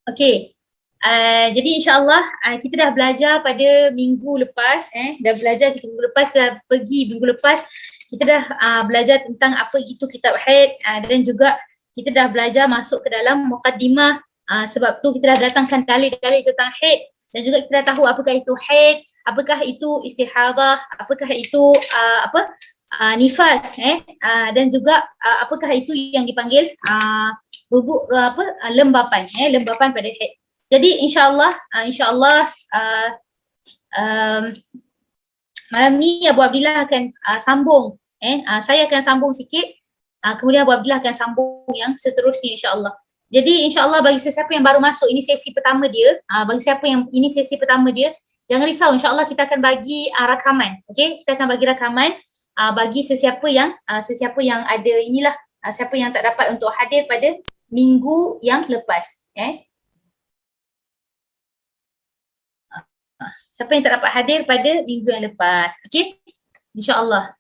Okey. Jadi insyaAllah kita dah belajar pada minggu lepas, dah belajar minggu lepas, kita dah pergi minggu lepas, kita dah belajar tentang apa itu kitab haid, dan juga kita dah belajar masuk ke dalam muqaddimah, sebab tu kita dah datangkan dalil-dalil tentang haid, dan juga kita dah tahu apakah itu haid, apakah itu istihadah, apakah itu nifas, dan juga apakah itu yang dipanggil lembapan, lembapan pada haid. Jadi insyaAllah malam ni Abu Abdillah akan sambung, saya akan sambung sikit, kemudian Abu Abdillah akan sambung yang seterusnya insyaAllah. Jadi insyaAllah bagi sesiapa yang baru masuk, ini sesi pertama dia, bagi siapa yang ini sesi pertama dia, jangan risau, insyaAllah kita akan bagi rakaman, okey? Kita akan bagi rakaman bagi sesiapa yang ada inilah, siapa yang tak dapat untuk hadir pada minggu yang lepas, siapa yang tak dapat hadir pada minggu yang lepas, okey? InsyaAllah.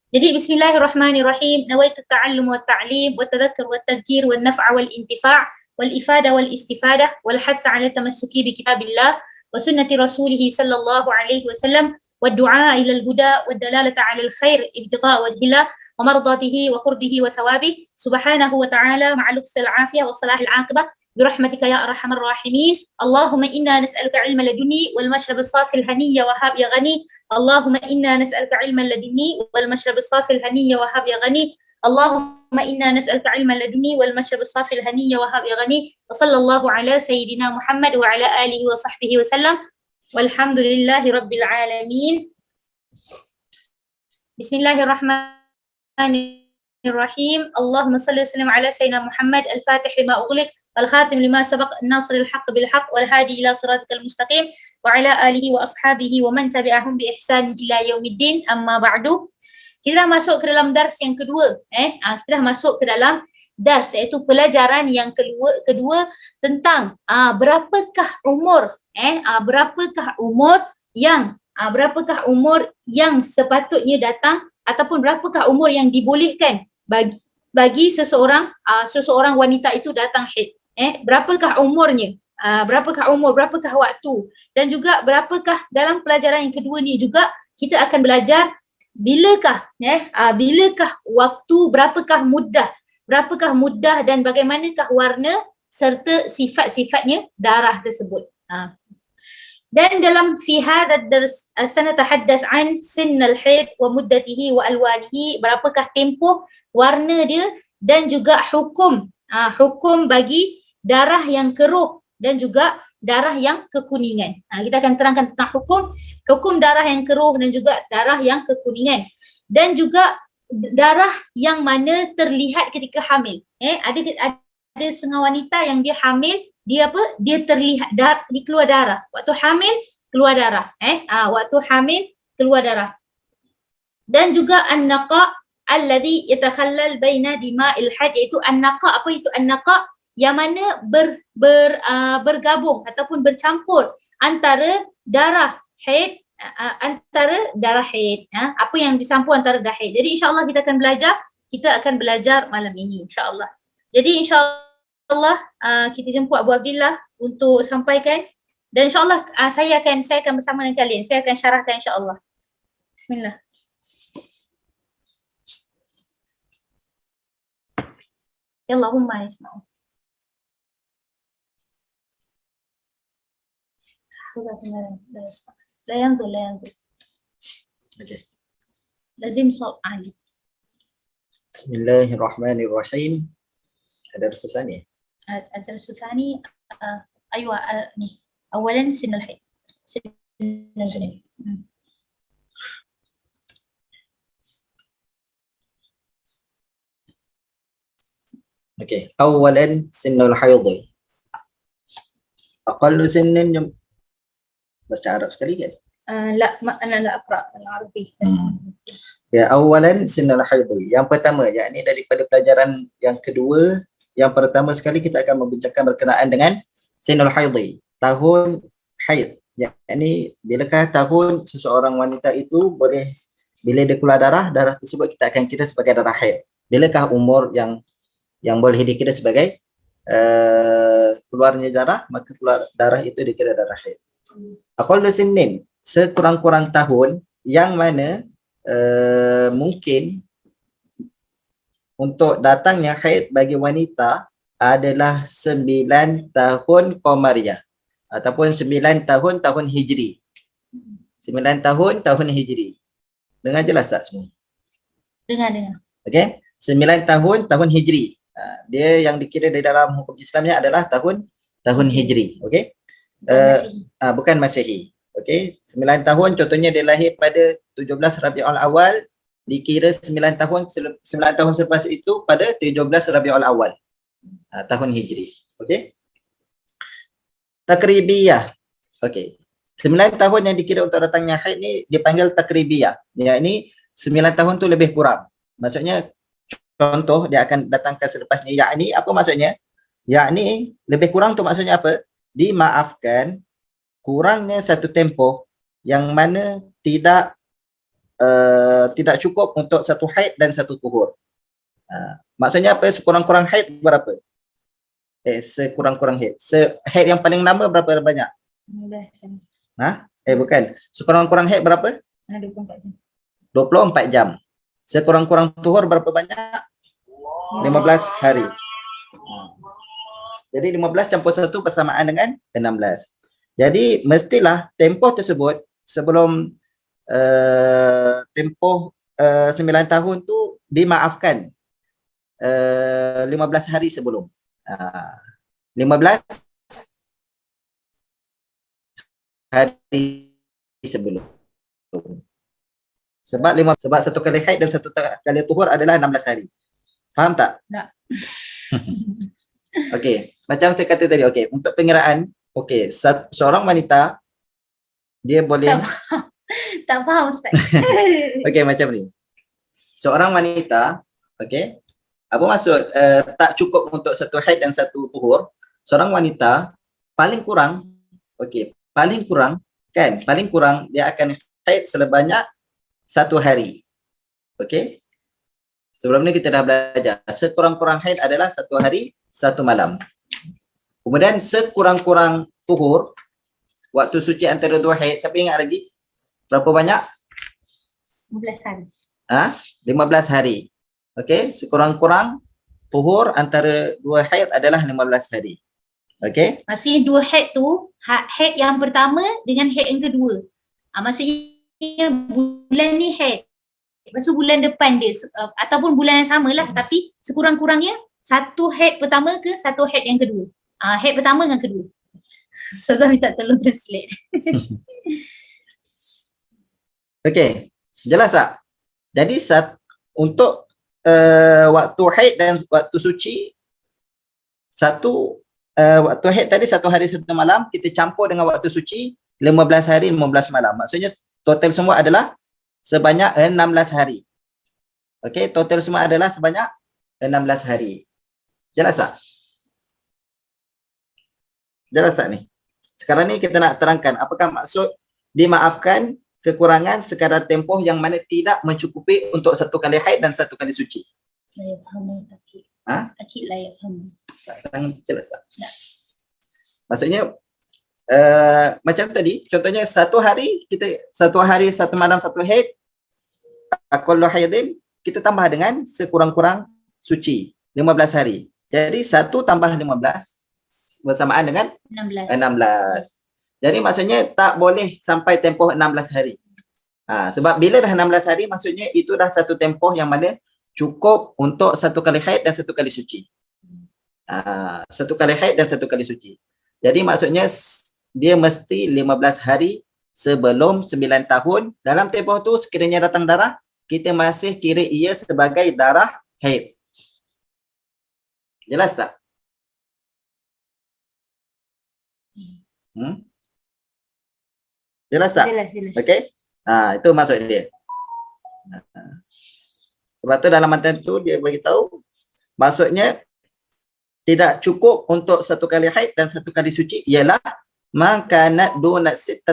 Jadi bismillahirrahmanirrahim. Nawaitu ta'allum wa ta'lim wa tadhakkar wa tadhkir wa naf'a wal intifa' wal ifada wal istifadah wal hath 'ala tamassuki bi kitabillah wa sunnati rasulih sallallahu alaihi wasallam wa du'a ila al-huda wa dalalata 'ala al-khair ibtigha' wajhillah wa mardatihi wa qurbihi wa thawabih subhanahu wa ta'ala ma'a lutfil 'afiyah wa salahil 'aqibah برحمتك يا أرحم الراحمين. اللهم إنا نسألك علما لدني والمشرب الصافي الهني وهاب يا غني. اللهم إنا نسألك علما لدني والمشرب الصافي الهني وهاب يا غني. اللهم إنا نسألك علما لدني والمشرب الصافي الهني وهاب يا غني. وصلى الله على سيدنا محمد وعلى آله وصحبه وسلم والحمد لله رب العالمين. بسم الله الرحمن الرحيم. اللهم صل وسلم على سيدنا محمد الفاتح لما أغلق والخاتم لما سبق الناصر الحق بالحق والهادي إلى صراطك المستقيم وعلى آله وأصحابه ومن تبعهم بإحسان إلى يوم الدين. أما بعد. Kita dah masuk ke dalam dars yang kedua, kita dah masuk ke dalam dars, iaitu pelajaran yang kedua tentang berapakah umur berapakah umur yang sepatutnya datang, ataupun berapakah umur yang dibolehkan bagi seseorang wanita itu datang haid. Berapakah umurnya, berapakah waktu, dan juga berapakah dalam pelajaran yang kedua ni juga kita akan belajar bilakah waktu, berapakah muddah dan bagaimanakah warna serta sifat-sifatnya darah tersebut. Dan dalam fi hadha ad-dars sanatahaddath an sinn al-haid wa muddatihi wa alwanihi, berapakah tempoh, warna dia, dan juga hukum bagi darah yang keruh dan juga darah yang kekuningan. Kita akan terangkan tentang hukum darah yang keruh dan juga darah yang kekuningan, dan juga darah yang mana terlihat ketika hamil. Ada setengah wanita yang dia hamil, dia terlihat keluar darah. Waktu hamil keluar darah. Waktu hamil keluar darah. Dan juga an-naqa alladhi yatakhallal baina dima'il haid, iaitu an-naqa. Apa itu an-naqa? Yang mana bergabung ataupun bercampur antara darah haid, apa yang dicampur antara darah haid. Jadi insyaAllah kita akan belajar malam ini insyaAllah. Jadi insyaAllah kita jemput Abu Abdillah untuk sampaikan, dan insyaAllah saya akan bersama dengan kalian, saya akan syarahkan insyaAllah. Bismillah. Allahumma isma'u. لا ينظر لازم صوت عالي. بسم الله الرحمن الرحيم. الدرس الثاني. الدرس الثاني أيوة أولا سن الحيض. Okey. Awalan sinnul haidh. أقل سن bahasa Arab sekali kan? لا أنا لا أقرأ العربي. Ya, awalan sinnul haidh. Yang pertama, yakni daripada pelajaran yang kedua, yang pertama sekali kita akan membincangkan berkenaan dengan sinnul haidh, tahun haid. Yakni bilakah tahun seseorang wanita itu boleh Bila dia keluar darah, darah tersebut kita akan kira sebagai darah haid. Bilakah umur yang boleh dikira sebagai keluarnya darah, maka keluar darah itu dikira darah haid. Aqallu sinnin, sekurang-kurang tahun yang mana mungkin untuk datangnya haid bagi wanita adalah 9 tahun Qamariyah ataupun 9 tahun tahun Hijri. 9 tahun tahun Hijri. Dengar jelas tak semua? Dengar. Okey, 9 tahun tahun Hijri. Dia yang dikira di dalam hukum Islamnya adalah tahun Hijri. Okey. Bukan Masehi. Okey, 9 tahun contohnya dia lahir pada 17 Rabiul Awal, dikira 9 tahun selepas itu pada 17 Rabiul Awal. Tahun Hijri. Okey. Takribiyah. Okey. 9 tahun yang dikira untuk datangnya haid ni dipanggil takribiyah. Ya, ini 9 tahun tu lebih kurang. Maksudnya contoh dia akan datangkan selepas ni. Yakni apa maksudnya? Yakni lebih kurang tu maksudnya apa? Dimaafkan kurangnya satu tempoh yang mana tidak cukup untuk satu haid dan satu tuhur. Maksudnya apa? Sekurang-kurang haid berapa? Sekurang-kurang haid. Haid yang paling lama berapa banyak? 15 Bukan. Sekurang-kurang haid berapa? 24 jam. 24 jam. Sekurang-kurang tuhur berapa banyak? 15 hari. Jadi 15 campur 1 bersamaan dengan 16. Jadi mestilah tempoh tersebut sebelum tempoh 9 tahun tu dimaafkan 15 hari sebelum. 15 hari sebelum. Sebab satu kali haid dan satu kali tuhur adalah 16 hari. Faham tak? Tak. Okey, macam saya kata tadi, okey, untuk pengiraan, okey, seorang wanita dia boleh Tak faham Ustaz. okey, macam ni. Seorang wanita, okey, apa maksud tak cukup untuk satu haid dan satu tuhur? Seorang wanita paling kurang, okey, paling kurang dia akan haid sebanyak 1 hari. Okey? Sebelum ni kita dah belajar, sekurang-kurang haid adalah 1 hari 1 malam. Kemudian sekurang-kurang tuhur, waktu suci antara 2 haid, siapa ingat lagi? Berapa banyak? 15 hari. 15 hari. Okey, sekurang-kurang tuhur antara 2 haid adalah 15 hari. Okey? Maksudnya 2 haid tu, haid yang pertama dengan haid yang kedua. Maksudnya bulan ni haid. Lepas tu bulan depan dia ataupun bulan yang sama lah, tapi sekurang-kurangnya 1 haid pertama ke 1 haid yang kedua. Haid pertama dengan kedua. Ustazah minta tolong translate. Okey, jelas tak? Jadi untuk waktu haid dan waktu suci, waktu haid tadi 1 hari 1 malam, kita campur dengan waktu suci 15 hari 15 malam. Maksudnya total semua adalah sebanyak 16 hari. Okey, total semua adalah sebanyak 16 hari. Jelas tak? Jelas tak ni? Sekarang ni kita nak terangkan apakah maksud dimaafkan kekurangan sekadar tempoh yang mana tidak mencukupi untuk 1 kali haid dan 1 kali suci. Layak faham takik. Takik layak faham. Sangat jelas tak? Ya. Maksudnya macam tadi, contohnya 1 hari 1 malam 1 haid, aqallu haidin, kita tambah dengan sekurang-kurang suci 15 hari. Jadi 1 tambah 15 bersamaan dengan 16. Jadi maksudnya tak boleh sampai tempoh 16 hari. Sebab bila dah 16 hari, maksudnya itu dah satu tempoh yang mana cukup untuk 1 kali haid dan 1 kali suci. 1 kali haid dan 1 kali suci. Jadi maksudnya dia mesti 15 hari sebelum 9 tahun. Dalam tempoh tu sekiranya datang darah, kita masih kira ia sebagai darah haid. Jelas tak? Jelas tak? Jelas. Okey? Itu maksud dia. Sebab tu dalam matan tu dia beritahu, maksudnya tidak cukup untuk 1 kali haid dan 1 kali suci ialah man kana duna 16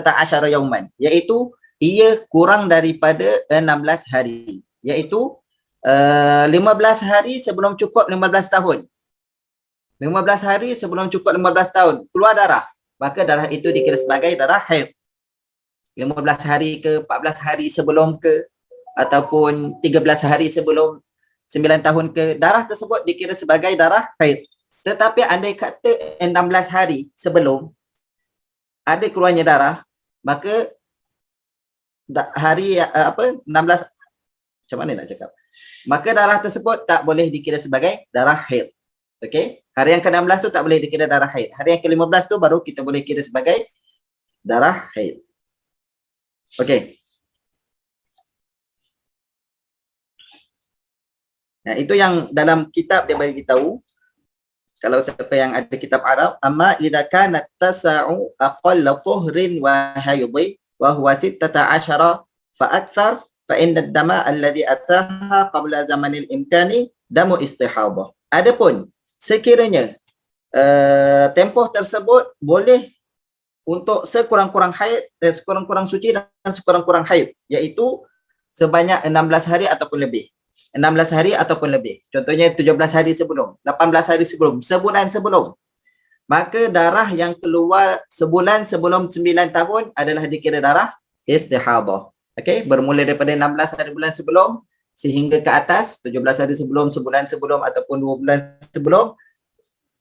yauman, iaitu ia kurang daripada 16 hari, iaitu 15 hari sebelum cukup 15 tahun. 15 hari sebelum cukup 15 tahun keluar darah, maka darah itu dikira sebagai darah haid. 15 hari ke 14 hari sebelum ke, ataupun 13 hari sebelum 9 tahun ke, darah tersebut dikira sebagai darah haid. Tetapi andai kata 16 hari sebelum ada keluarnya darah, maka hari 16, macam mana nak cakap, maka darah tersebut tak boleh dikira sebagai darah haid. Okey, hari yang ke-16 tu tak boleh dikira darah haid. Hari yang ke-15 tu baru kita boleh kira sebagai darah haid. Okey. Nah, itu yang dalam kitab dia bagi tahu. Kalau siapa yang ada kitab Arab, amma idza kanat tasa'u aqalla tuhrin wa haydhi wa huwa 16 fa akthar fa inna ad-dama alladhi ataha qabla zamanil imkani damu istihadah. Adapun sekiranya tempoh tersebut boleh untuk sekurang-kurang haid, sekurang-kurang suci dan sekurang-kurang haid, iaitu sebanyak 16 hari ataupun lebih. 16 hari ataupun lebih. Contohnya 17 hari sebelum, 18 hari sebelum, sebulan sebelum. Maka darah yang keluar sebulan sebelum 9 tahun adalah dikira darah istihadah. Okey, bermula daripada 16 hari bulan sebelum sehingga ke atas, 17 hari sebelum, sebulan sebelum ataupun 2 bulan sebelum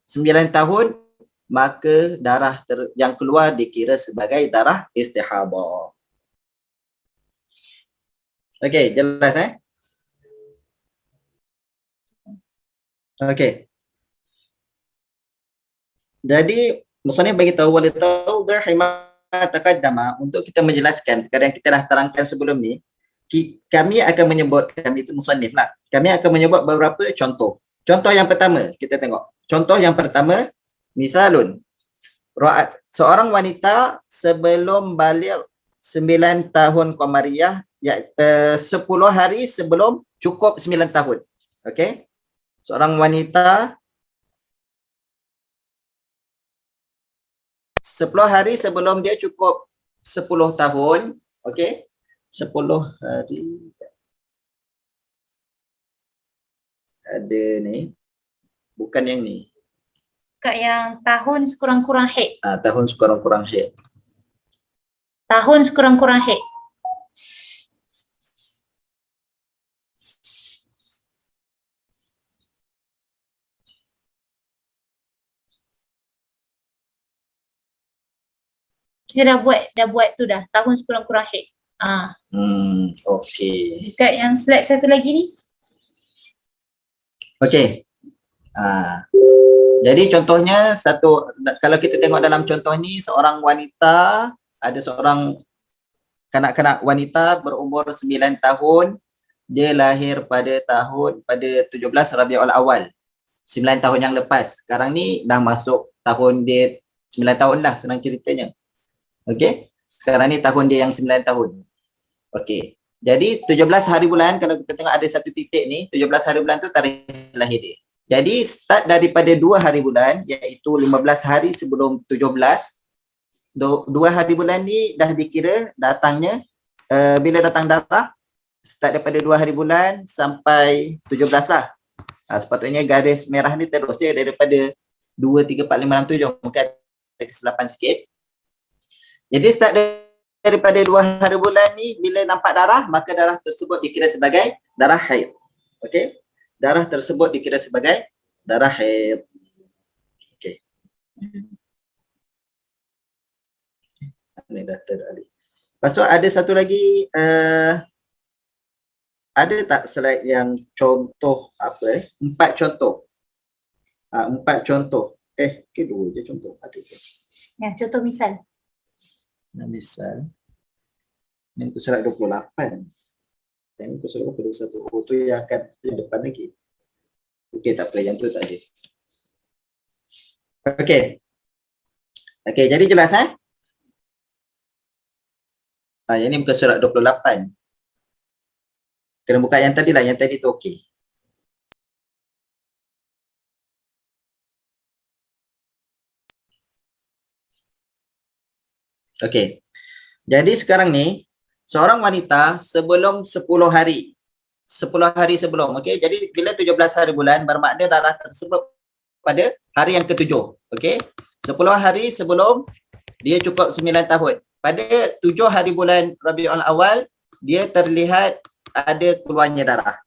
9 tahun, maka darah yang keluar dikira sebagai darah istihadah. Okey, jelas Okey. Jadi musannif bagi tahu wali tahu hima taqaddama, untuk kita menjelaskan perkara yang kita dah terangkan sebelum ni, kami akan menyebut, kami itu musannif lah, kami akan menyebut beberapa contoh. Contoh yang pertama, kita tengok. Contoh yang pertama, misalun seorang wanita sebelum balik 9 tahun qamariyah, 10 hari sebelum cukup 9 tahun. Okey? Seorang wanita 10 hari sebelum dia cukup 10 tahun, okey? 10 hari ada ni, bukan yang ni. Kak, yang tahun sekurang-kurang haid. Tahun sekurang-kurang haid. Tahun sekurang-kurang haid. Kita dah buat tu dah, tahun sekurang-kurang haid. Okey. Dekat yang slide satu lagi ni. Okey. Jadi contohnya kalau kita tengok dalam contoh ni, seorang wanita, ada seorang kanak-kanak wanita berumur 9 tahun, dia lahir pada 17 Rabiul Awal, 9 tahun yang lepas. Sekarang ni dah masuk tahun dia 9 tahun lah, senang ceritanya. Okey, sekarang ni tahun dia yang 9 tahun. Okey, jadi 17 hari bulan, kalau kita tengok ada satu titik ni, 17 hari bulan tu tarikh lahir dia. Jadi start daripada 2 hari bulan, iaitu 15 hari sebelum 17. 2 hari bulan ni dah dikira datangnya, bila datang darah, start daripada 2 hari bulan sampai 17 lah. Sepatutnya garis merah ni terus dia daripada 2, 3, 4, 5, 6, 7. Mungkin ada kesilapan sikit. Jadi start daripada 2 hari bulan ni, bila nampak darah, maka darah tersebut dikira sebagai darah haid. Okey? Darah tersebut dikira sebagai darah haid. Okey. Ini dah teralih. Lepas tu ada satu lagi, ada tak slide yang contoh 4 contoh? 4 contoh. Ke 2 je contoh. Ada ke? Yang contoh misal. Misal. Ini muka surat 28. Dan ini muka surat 21. Oh, tu yang akan di depan lagi. Okey, tak apa. Yang tu tak ada. Okey. Okey, jadi jelas yang ini muka surat 28. Kena buka yang tadi lah. Yang tadi tu okey. Okey. Jadi sekarang ni, seorang wanita sebelum 10 hari. 10 hari sebelum, okey. Jadi bila 17 hari bulan bermakna darah tersebut pada hari yang ketujuh, okey. 10 hari sebelum dia cukup 9 tahun. Pada 7 hari bulan Rabiul Awal, dia terlihat ada keluarnya darah.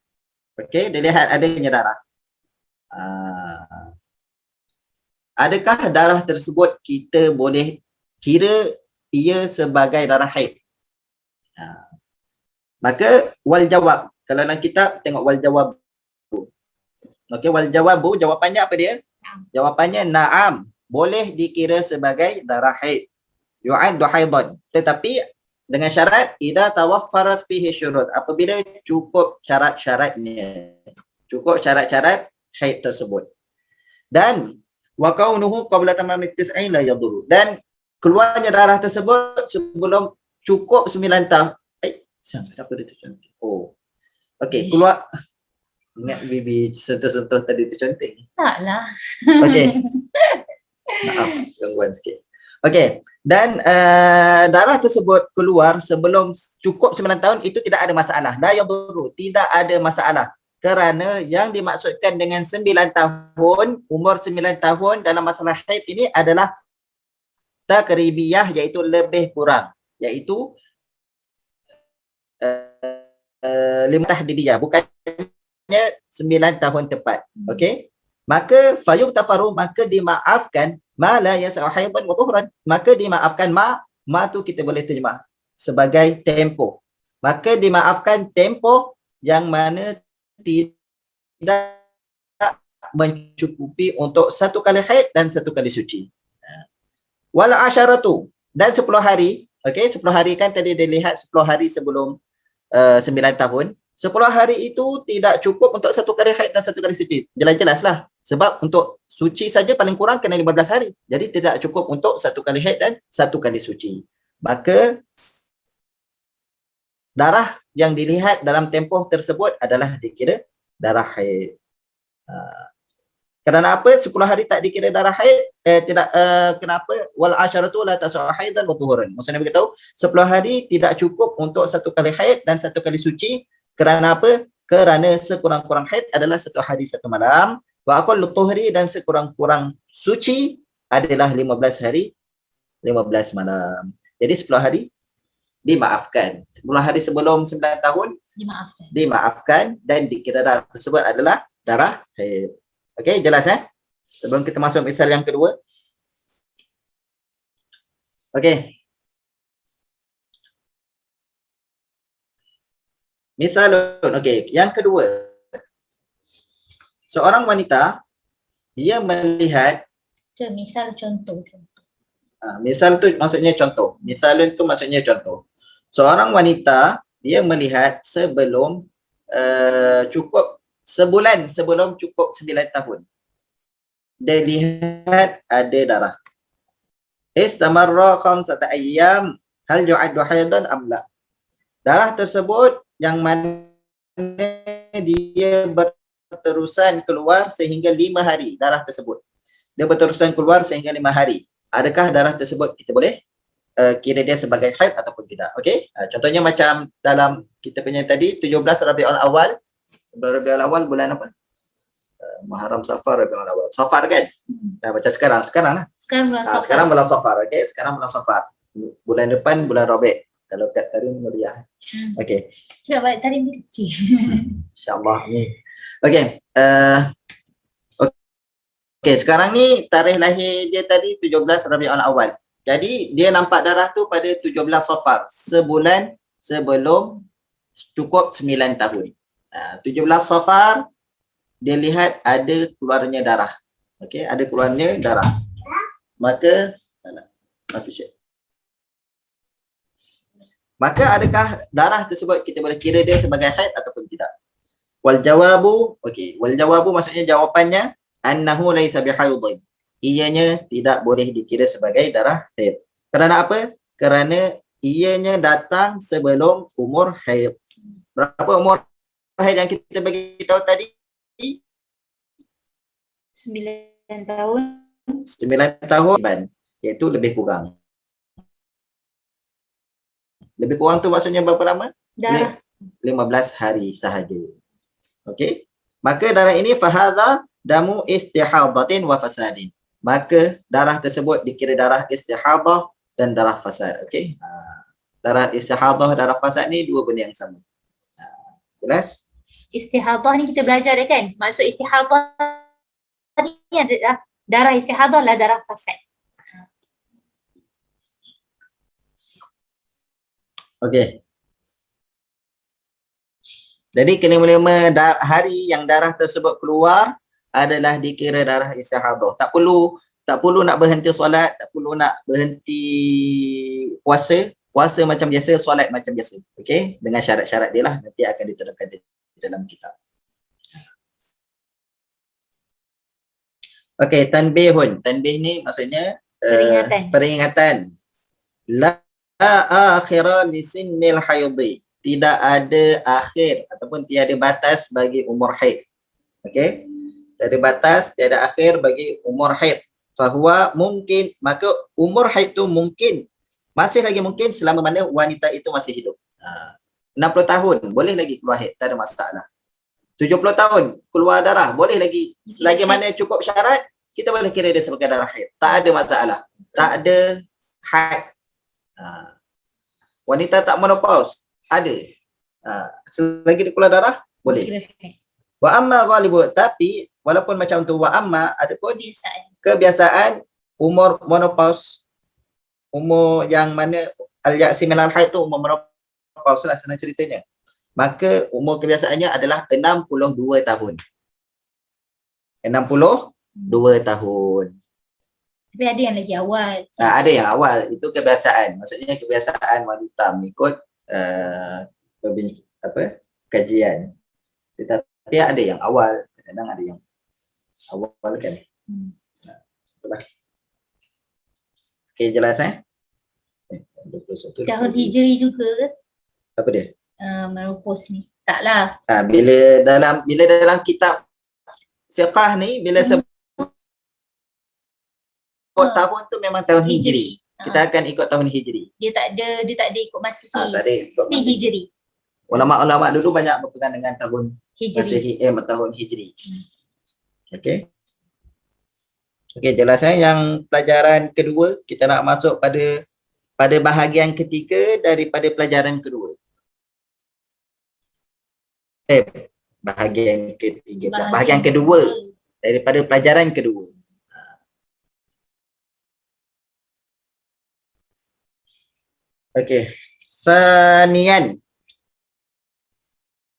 Okey, dilihat adanya darah. Adakah darah tersebut kita boleh kira ia sebagai darah haid? Maka wal jawab, kalau dalam kitab tengok wal jawab. Okey, wal jawabu, jawapannya apa dia? Jawapannya na'am, boleh dikira sebagai darah haid. Yu'addu haidan. Tetapi dengan syarat idza tawaffarat fihi syurut, apabila cukup syarat-syaratnya. Cukup syarat-syarat haid tersebut. Dan wa kaunuhu qabla tamam at-tis'in la yadurru. Dan keluarnya darah tersebut sebelum cukup 9 tahun. Kenapa dia tercantik? Oh. Okey, keluar. Ingat Bibi sentuh-sentuh tadi tercantik. Taklah. Okey. Maaf, gangguan sikit. Okey, dan darah tersebut keluar sebelum cukup 9 tahun itu tidak ada masalah. La yadurru, tidak ada masalah. Kerana yang dimaksudkan dengan 9 tahun, umur 9 tahun dalam masalah haid ini adalah takribiyah, iaitu lebih kurang, iaitu 5 tahdidiyah, bukannya 9 tahun tepat. Okey? Maka fayughtafaru, maka dimaafkan ma la yas'u haidan wa tuhran. Maka dimaafkan ma tu kita boleh terjemah sebagai tempoh. Maka dimaafkan tempoh yang mana tidak mencukupi untuk satu kali haid dan satu kali suci. Wal asyaratu, dan 10 hari. Okey, 10 hari kan tadi dilihat 10 hari sebelum 9 tahun. 10 hari itu tidak cukup untuk satu kali haid dan satu kali suci. Jelas-jelaslah. Sebab untuk suci saja paling kurang kena 15 hari. Jadi tidak cukup untuk satu kali haid dan satu kali suci. Maka darah yang dilihat dalam tempoh tersebut adalah dikira darah haid. Kerana apa 10 hari tak dikira darah haid? Kenapa? Wal asyaratu la tas'u haidan wa tuhuran. Maksudnya beritahu 10 hari tidak cukup untuk satu kali haid dan satu kali suci. Kerana apa? Kerana sekurang-kurang haid adalah satu hari satu malam. Wa aqallu tuhri, dan sekurang-kurang suci adalah 15 hari 15 malam. Jadi 10 hari dimaafkan. 10 hari sebelum 9 tahun dimaafkan dan dikira darah tersebut adalah darah haid. Okey, jelas sebelum kita masuk misal yang kedua. Okey. Misalun, okey, yang kedua. Seorang wanita, dia melihat, Misal contoh. misal tu maksudnya contoh. Misalun tu maksudnya contoh. Seorang wanita, dia melihat sebelum cukup sebulan sebelum cukup 9 tahun. Dia lihat ada darah. Istamarra khamsata ayyam hal yu'addu haidan am la. Darah tersebut yang mana dia berterusan keluar sehingga 5 hari, darah tersebut. Dia berterusan keluar sehingga 5 hari. Adakah darah tersebut kita boleh kira dia sebagai haid ataupun tidak? Okey? Contohnya macam dalam kita punya tadi 17 Rabiul Awal. Rabiul Awal bulan apa? Muharram, Safar, Rabiul Awal. Safar kan? Macam sekarang lah. Sekarang bulan Safar. Sekarang bulan Safar. Okey, sekarang bulan Safar. Bulan depan bulan Rabi'. Kalau kat Tarim Mulia. Okey. Tidak baik Tarim dia kecil. InsyaAllah ni. Okey. Okey, sekarang ni tarikh lahir dia tadi 17 Rabiul Awal. Jadi dia nampak darah tu pada 17 Safar, sebulan sebelum cukup 9 tahun. 17 Safar dia lihat ada keluarnya darah. Okey, ada keluarnya darah. Maka adakah darah tersebut kita boleh kira dia sebagai haid ataupun tidak? Wal jawabu, okey, wal jawabu maksudnya jawapannya annahu laisa bihaidin. Ianya tidak boleh dikira sebagai darah haid. Kerana apa? Kerana ianya datang sebelum umur haid. Berapa umur haid yang kita bagi tahu tadi? 9 tahun. 9 tahun, iaitu lebih kurang. Lebih kurang tu maksudnya berapa lama? Darah 15 hari sahaja. Okey. Maka darah ini fahadha damu istihadatin wa fasadin. Maka darah tersebut dikira darah istihadah dan darah fasad. Okey. Darah istihadah, darah fasad ni dua benda yang sama. Jelas? istihadah ni kita belajar dah kan? Maksud istihadah ni adalah darah istihadah adalah darah fasad. Okey. Jadi kelima-lima hari yang darah tersebut keluar adalah dikira darah istihadah. Tak perlu nak berhenti solat, tak perlu nak berhenti puasa. Puasa macam biasa, solat macam biasa. Okey? Dengan syarat-syarat dia lah, nanti akan diterangkan di dalam kitab. Okey, tanbihun. Tanbih ni maksudnya peringatan. La akhira li sinnil haidhi. Tidak ada akhir ataupun tiada batas bagi umur haid. Okey? Tiada batas, tiada akhir bagi umur haid. Fahuwa mungkin, maka umur haid tu mungkin, masih lagi mungkin selama mana wanita itu masih hidup. 60 tahun boleh lagi keluar haid, tak ada masalah. 70 tahun keluar darah boleh lagi, selagi mana cukup syarat, kita boleh kira dia sebagai darah haid. Tak ada masalah. Tak ada haid. Wanita tak menopause, ada. Selagi dia keluar darah, boleh. Wa amma ghalibu, tapi walaupun macam tu, wa amma adapun kebiasaan umur menopause, umur yang mana al-ya'si minal haid tu umur menopause lah senang ceritanya. Maka umur kebiasaannya adalah 62 tahun. 62 tahun. Tapi ada yang lagi awal. Ada yang awal, itu kebiasaan. Maksudnya kebiasaan wanita mengikut kajian. Tetapi ada yang awal, kadang-kadang ada yang awal kan. Itulah. Okey, jelas Tahun Hijri juga ke? Apa dia? Menopause ni. Taklah. Bila dalam kitab fiqh ni, bila sebut tahun tu memang tahun Hijri. Kita akan ikut tahun Hijri. Dia tak ada ikut Masihi. Tak ada ikut Mesti Hijri. Ulama-ulama dulu banyak berpegang dengan tahun Hijri. tahun Hijri. Okey. Okey, jelas yang pelajaran kedua, kita nak masuk pada bahagian ketiga daripada pelajaran kedua. Bahagian ketiga. Bahagian kedua daripada pelajaran kedua. Okey. Sanian.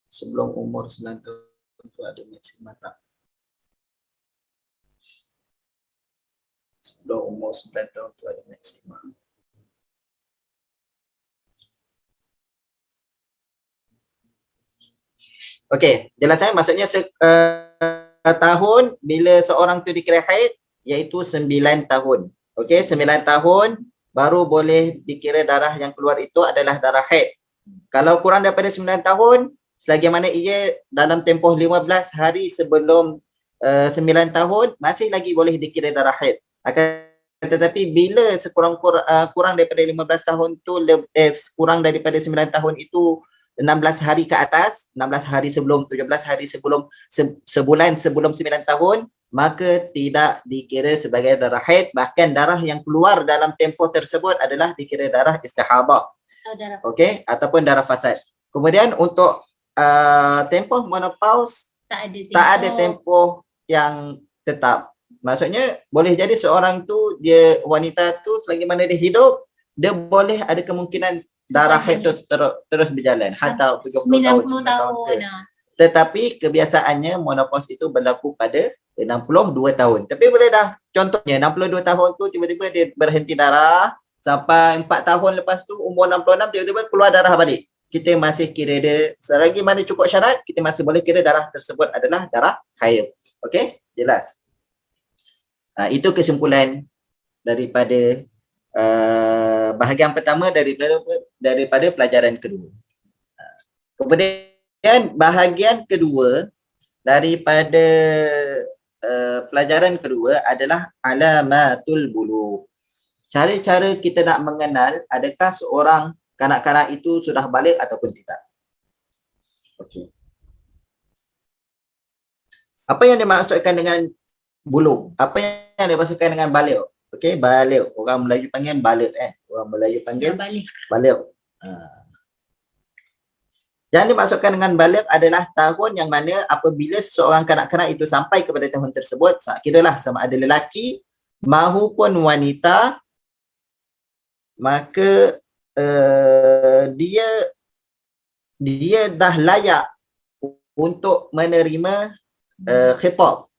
Sebelum umur 9 tahun tu ada maksimal tak? Sebelum umur 9 tahun tu ada maksimal. Okey, jelasan maksudnya tahun bila seorang tu dikira haid iaitu 9 tahun. Okey, 9 tahun baru boleh dikira darah yang keluar itu adalah darah haid. Kalau kurang daripada 9 tahun, selagi mana ia dalam tempoh 15 hari sebelum 9 tahun, masih lagi boleh dikira darah haid. Tetapi bila kurang daripada 15 tahun tu, kurang daripada 9 tahun itu 16 hari ke atas, 16 hari sebelum, 17 hari sebelum, sebulan sebelum 9 tahun, maka tidak dikira sebagai darah haid. Bahkan darah yang keluar dalam tempoh tersebut adalah dikira darah istihadah. Okey, ataupun darah fasad. Kemudian untuk tempoh menopause, tak ada tempoh yang tetap. Maksudnya boleh jadi seorang tu, wanita tu selagi mana dia hidup, dia boleh ada kemungkinan darah haid tu terus berjalan hatta 70 tahun, 90 tahun. Tetapi kebiasaannya menopause itu berlaku pada 62 tahun. Tapi boleh dah, contohnya 62 tahun tu tiba-tiba dia berhenti darah sampai 4 tahun lepas tu umur 66 tiba-tiba keluar darah balik. Kita masih kira dia, selagi mana cukup syarat, kita masih boleh kira darah tersebut adalah darah haid. Okey? Jelas? Itu kesimpulan daripada bahagian pertama daripada pelajaran kedua. Kemudian bahagian kedua daripada pelajaran kedua adalah alamatul bulugh. Cara-cara kita nak mengenal adakah seorang kanak-kanak itu sudah balik ataupun tidak. Okey. Apa yang dimaksudkan dengan buluk? Apa yang dimaksudkan dengan balik? Okey, balik. Orang Melayu panggil balik Orang Melayu panggil Balik. balik. Yang dimaksudkan dengan balik adalah tahun yang mana apabila seseorang kanak-kanak itu sampai kepada tahun tersebut, kiralah sama ada lelaki mahupun wanita, maka dia dah layak untuk menerima khitab.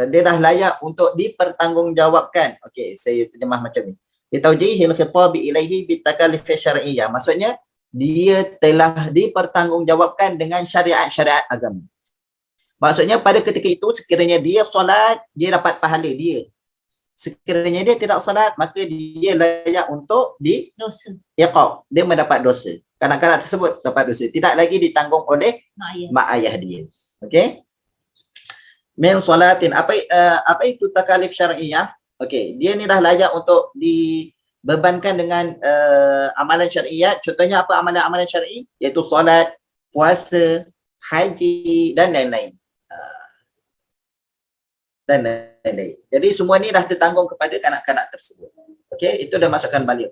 Dia dah layak untuk dipertanggungjawabkan. Okey, saya terjemah macam ni. Litaujihil khitab ilaihi bitakalif syar'iyyah. Maksudnya dia telah dipertanggungjawabkan dengan syariat-syariat agama. Maksudnya pada ketika itu sekiranya dia solat, dia dapat pahala dia. Sekiranya dia tidak solat, maka dia layak untuk Dosa. iqab. Dia mendapat dosa. Kanak-kanak tersebut dapat dosa. Tidak lagi ditanggung oleh mak ayah dia. Okey? Min solatin. Apa itu takalif syar'iyah? Okey, dia ni dah layak untuk dibebankan dengan amalan syariat. Contohnya apa amalan-amalan syar'i? Iaitu solat, puasa, haji dan lain-lain. Jadi semua ni dah tertanggung kepada kanak-kanak tersebut. Okey, itu dah masukkan balik.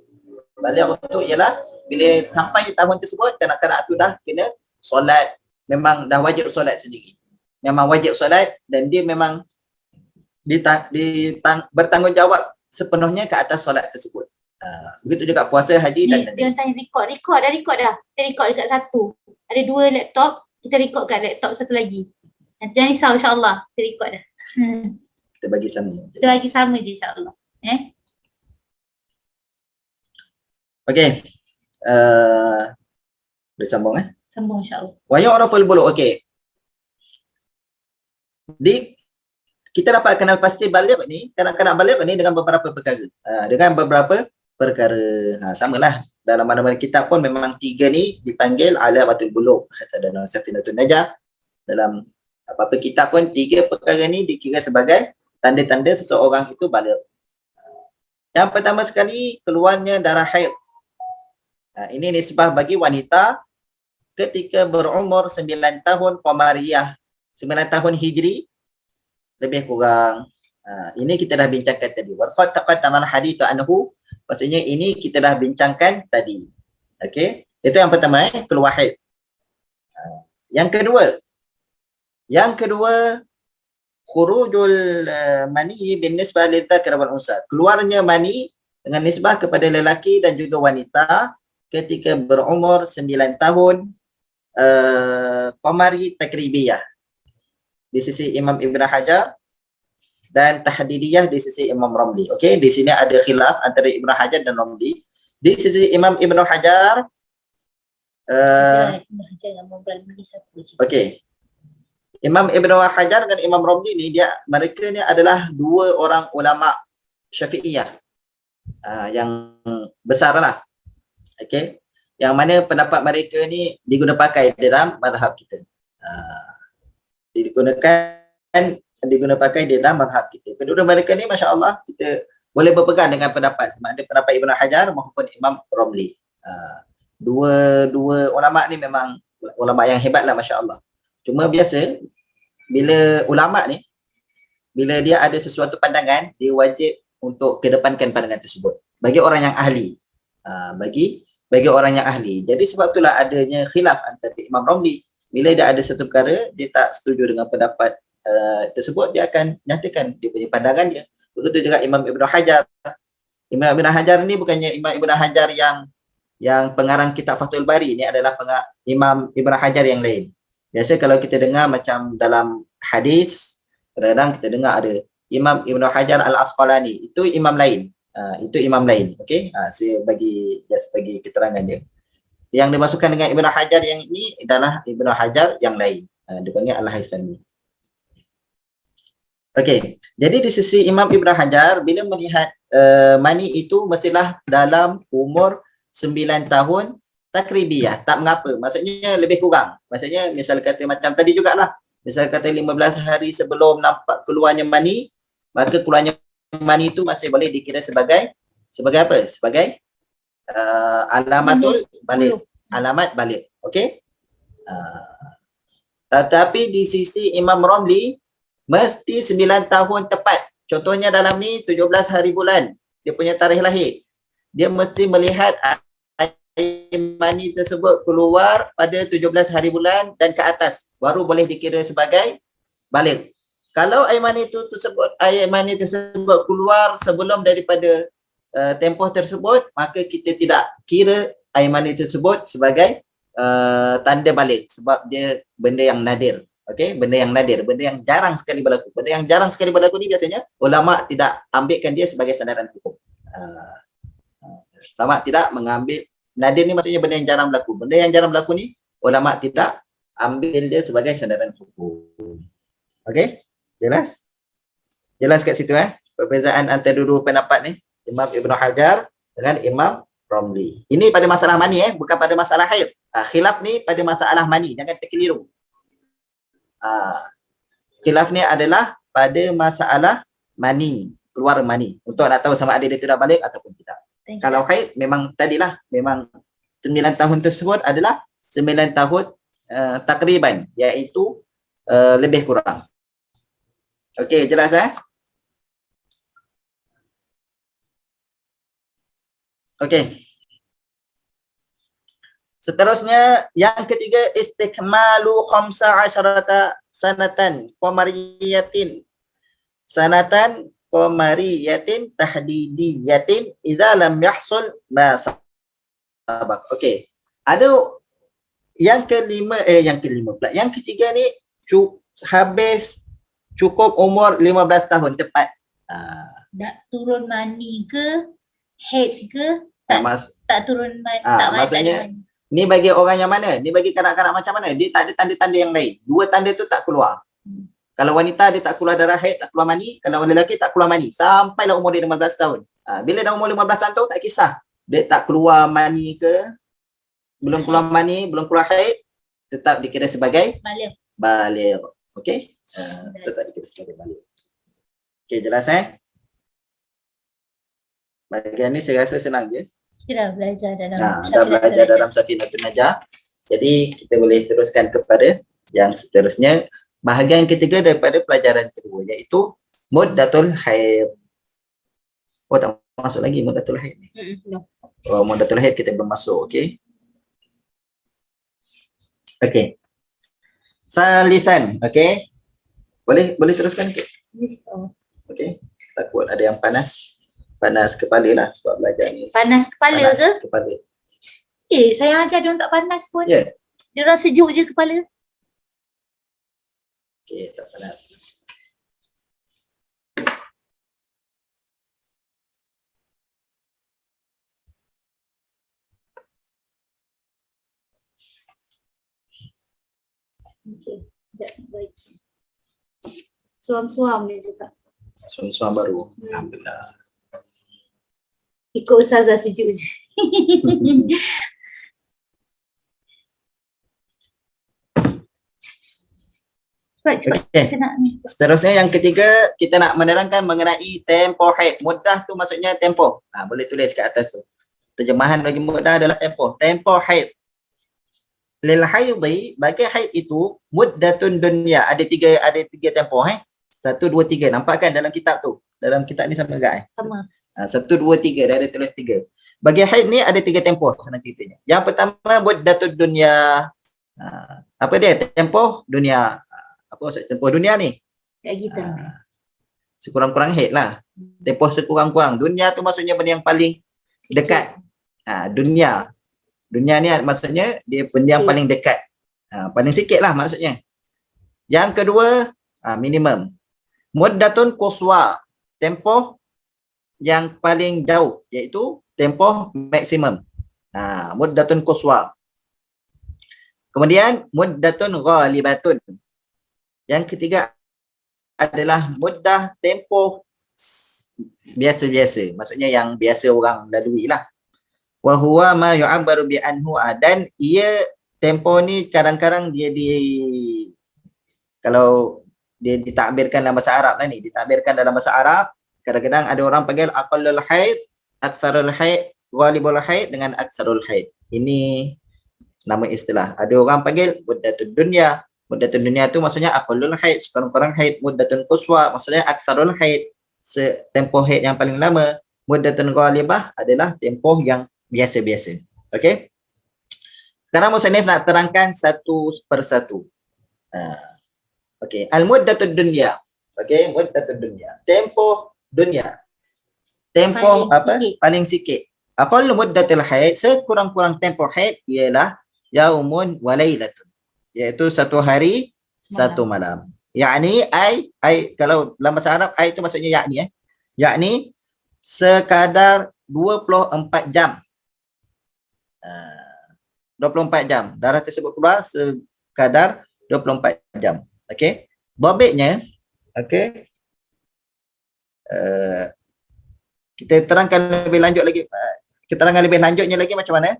Balik untuk ialah bila sampai tahun tersebut, kanak-kanak tu dah kena solat, memang dah wajib solat sendiri. Memang wajib solat dan dia memang bertanggungjawab sepenuhnya ke atas solat tersebut. Begitu juga puasa, haji dan Dia lain-lain. tanya record dah. Kita record dekat satu. Ada 2 laptop, kita record kat laptop satu lagi. Jangan risau, insyaAllah kita record dah. Kita bagi sama. Kita bagi sama je, insyaAllah. Okey. Boleh sambung Sambung, insyaAllah. Wa yu'raful bulu'. Okey. Kita dapat kenal pasti balik ni, kanak-kanak balik ni dengan beberapa perkara. Samalah dalam mana-mana kitab pun memang 3 ni dipanggil alamatul bulugh. Dalam Safinatun Najah, dalam apa-apa kitab pun 3 perkara ni dikira sebagai tanda-tanda seseorang itu balik. Yang pertama sekali, keluarnya darah haid. Ini nisbah bagi wanita ketika berumur 9 tahun Qamariyah, 9 tahun Hijri lebih kurang. Ini kita dah bincangkan tadi. Waqad taqaddama al-hadithu anhu, maksudnya ini kita dah bincangkan tadi. Okey, itu yang pertama, keluar haid. Yang kedua, khurujul mani bin nisbah lidzakar wal unsa. Keluarnya mani dengan nisbah kepada lelaki dan juga wanita ketika berumur 9 tahun Qamari takribiyah di sisi Imam Ibn Hajar dan tahdidiyah di sisi Imam Ramli. Okey, di sini ada khilaf antara Ibn Hajar dan Ramli. Di sisi Imam Ibn Hajar okey. Imam Ibn Hajar dan Imam Ramli ni mereka ni adalah 2 orang ulama Syafi'iyah yang besarlah. Okey. Yang mana pendapat mereka ni diguna pakai dalam mazhab kita. Diguna pakai di dalam mazhab kita. Kedua mereka ni masya-Allah kita boleh berpegang dengan pendapat sama ada pendapat Ibn Hajar maupun Imam Ramli. Dua ulama ni memang ulama yang hebatlah masya-Allah. Cuma biasa bila ulama ni bila dia ada sesuatu pandangan, dia wajib untuk kedepankan pandangan tersebut bagi orang yang ahli. Bagi orang yang ahli. Jadi sebab itulah adanya khilaf antara Imam Ramli. Bila dia ada satu perkara, dia tak setuju dengan pendapat tersebut, dia akan nyatakan dia punya pandangan dia. Begitu juga Imam Ibn Hajar. Imam Ibn Hajar ni bukannya Imam Ibn Hajar yang pengarang kitab Fathul Bari. Ini adalah Imam Ibn Hajar yang lain. Biasa kalau kita dengar macam dalam hadis, kadang-kadang kita dengar ada Imam Ibn Hajar Al-Asqalani. Itu imam lain. Itu imam lain. Okey, saya bagi keterangan dia. Yang dimasukkan dengan Ibn Hajar yang ini adalah Ibn Hajar yang lain. Dia panggil Al-Haythami. Okey, jadi di sisi Imam Ibn Hajar bila melihat mani itu mestilah dalam umur 9 tahun takribiyah, tak mengapa. Maksudnya lebih kurang. Maksudnya misal kata macam tadi jugalah. Misal kata 15 hari sebelum nampak keluarnya mani, maka keluarnya mani itu masih boleh dikira sebagai apa? Sebagai alamatul balik, alamat balik. Okey. Tetapi di sisi Imam Romli mesti 9 tahun tepat. Contohnya dalam ni 17 hari bulan dia punya tarikh lahir. Dia mesti melihat air mani tersebut keluar pada 17 hari bulan dan ke atas, baru boleh dikira sebagai balik. Kalau air mani tersebut keluar sebelum daripada tempoh tersebut, maka kita tidak kira air mani tersebut sebagai tanda balik, sebab dia benda yang nadir. Okey, benda yang nadir, benda yang jarang sekali berlaku. Benda yang jarang sekali berlaku ni biasanya ulama tidak ambilkan dia sebagai sandaran hukum. Ulama tidak mengambil, nadir ni maksudnya benda yang jarang berlaku. Benda yang jarang berlaku ni ulama tidak ambil dia sebagai sandaran hukum. Okey? Jelas? Jelas kat situ perbezaan antara dua pendapat ni, Imam Ibn Hajar dengan Imam Romli. Ini pada masalah mani bukan pada masalah haid. Khilaf ni pada masalah mani, jangan terkeliru. Khilaf ni adalah pada masalah mani, keluar mani, untuk nak tahu sama ada dia tidak balik ataupun tidak. Kalau haid memang tadilah, memang 9 tahun tersebut adalah 9 tahun takriban, iaitu lebih kurang. Okey, jelas Okey. Seterusnya yang ketiga, istikmalu 15 sanatan qamariyatin. Sanatan qamariyatin tahdidiyatin idza lam yahsul ma sabaq. Okey. Ada yang kelima pula. Yang ketiga ni habis cukup umur 15 tahun tepat. Tak turun mani ke, haid ke, tak turun mani, maksudnya ni bagi orang yang mana? Ni bagi kanak-kanak macam mana? Dia tak ada tanda-tanda yang lain. Dua tanda tu tak keluar. Kalau wanita dia tak keluar darah haid, tak keluar mani. Kalau lelaki tak keluar mani. Sampailah umur dia 15 tahun. Bila dah umur 15 tahun tu tak kisah. Dia tak keluar mani ke, belum keluar mani, belum keluar haid, tetap dikira sebagai baligh. Okey? Tetap dikira sebagai baligh. Okey, jelas Bahagian ni saya rasa senang je. Kita dah belajar dalam Safinatul Najah. Jadi kita boleh teruskan kepada yang seterusnya, bahagian ketiga daripada pelajaran kedua, iaitu muddatul haid. Oh, tak masuk lagi muddatul haid ni. Oh, muddatul haid kita belum masuk. Okey. Okey. Salisan, okey. Boleh teruskan ke? Okey. Takut ada yang panas kepala lah sebab belajar ni. Panas kepala ke? Kepala. Saya ajar dia tak panas pun. Ya. Dia rasa sejuk je kepala. Okey, tak panas. Okey, sekejap baik. Suam-suam dia juga. Suam-suam baru. Alhamdulillah. Ikut Ustazah sejuk je. Cepat. Seterusnya yang ketiga, kita nak menerangkan mengenai tempoh haid. Muddah tu maksudnya tempoh. Boleh tulis kat atas tu. Terjemahan bagi muddah adalah tempoh. Tempoh haid. Lil haidhi, bagi haid itu muddatun dunya. Ada tiga tempoh 1, 2, 3. Nampak kan dalam kitab tu? Dalam kitab ni sama enggak Sama. 1, 2, 3. Dah ada tulis 3. Bagi haid ni ada 3 tempoh senang ceritanya. Yang pertama muddatun dunya. Apa dia? Tempoh dunia. Apa maksud tempoh dunia ni? Kat kita. Sekurang-kurang haid lah. Tempoh sekurang-kurang. Dunia tu maksudnya benda yang paling dekat. Dunia ni maksudnya dia benda yang paling dekat. Paling sikit lah maksudnya. Yang kedua, minimum. Muddatun quswa. Tempoh yang paling jauh, iaitu tempoh maksimum. Muddatun quswa. Kemudian muddatun ghalibatun. Yang ketiga adalah muddah tempoh biasa-biasa. Maksudnya yang biasa orang lalui lah. Wa huwa ma yu'abbaru bi anhu, dan ia tempoh ni kadang-kadang kalau dia ditakbirkan dalam bahasa Arab lah ni, ditakbirkan dalam bahasa Arab, kadang-kadang ada orang panggil aqallul haid, aktsarul haid, ghalibul haid dengan aktsarul haid. Ini nama istilah. Ada orang panggil muddatud dunya. Muddatud dunya tu maksudnya aqallul haid, sekurang-kurang haid. Muddatun quswa maksudnya aktsarul haid, tempoh haid yang paling lama. Muddatun ghalibah adalah tempoh yang biasa-biasa. Okey. Sekarang musannif nak terangkan satu persatu. Okey, al-muddatud dunya. Okey, muddatud dunya. Tempoh dunia. Tempoh Paling apa? sikit. Paling sikit. Aqallu muddatil haid, sekurang-kurang tempoh haid ialah yaumun wa lailatun. Iaitu satu hari, satu malam. Yakni ai kalau dalam bahasa Arab ai itu maksudnya yakni yakni sekadar 24 jam. 24 jam. Darah tersebut keluar sekadar 24 jam. Okey. Babitnya, okey. Kita terangkan lebih lanjut lagi. Keterangan lebih lanjutnya lagi macam mana?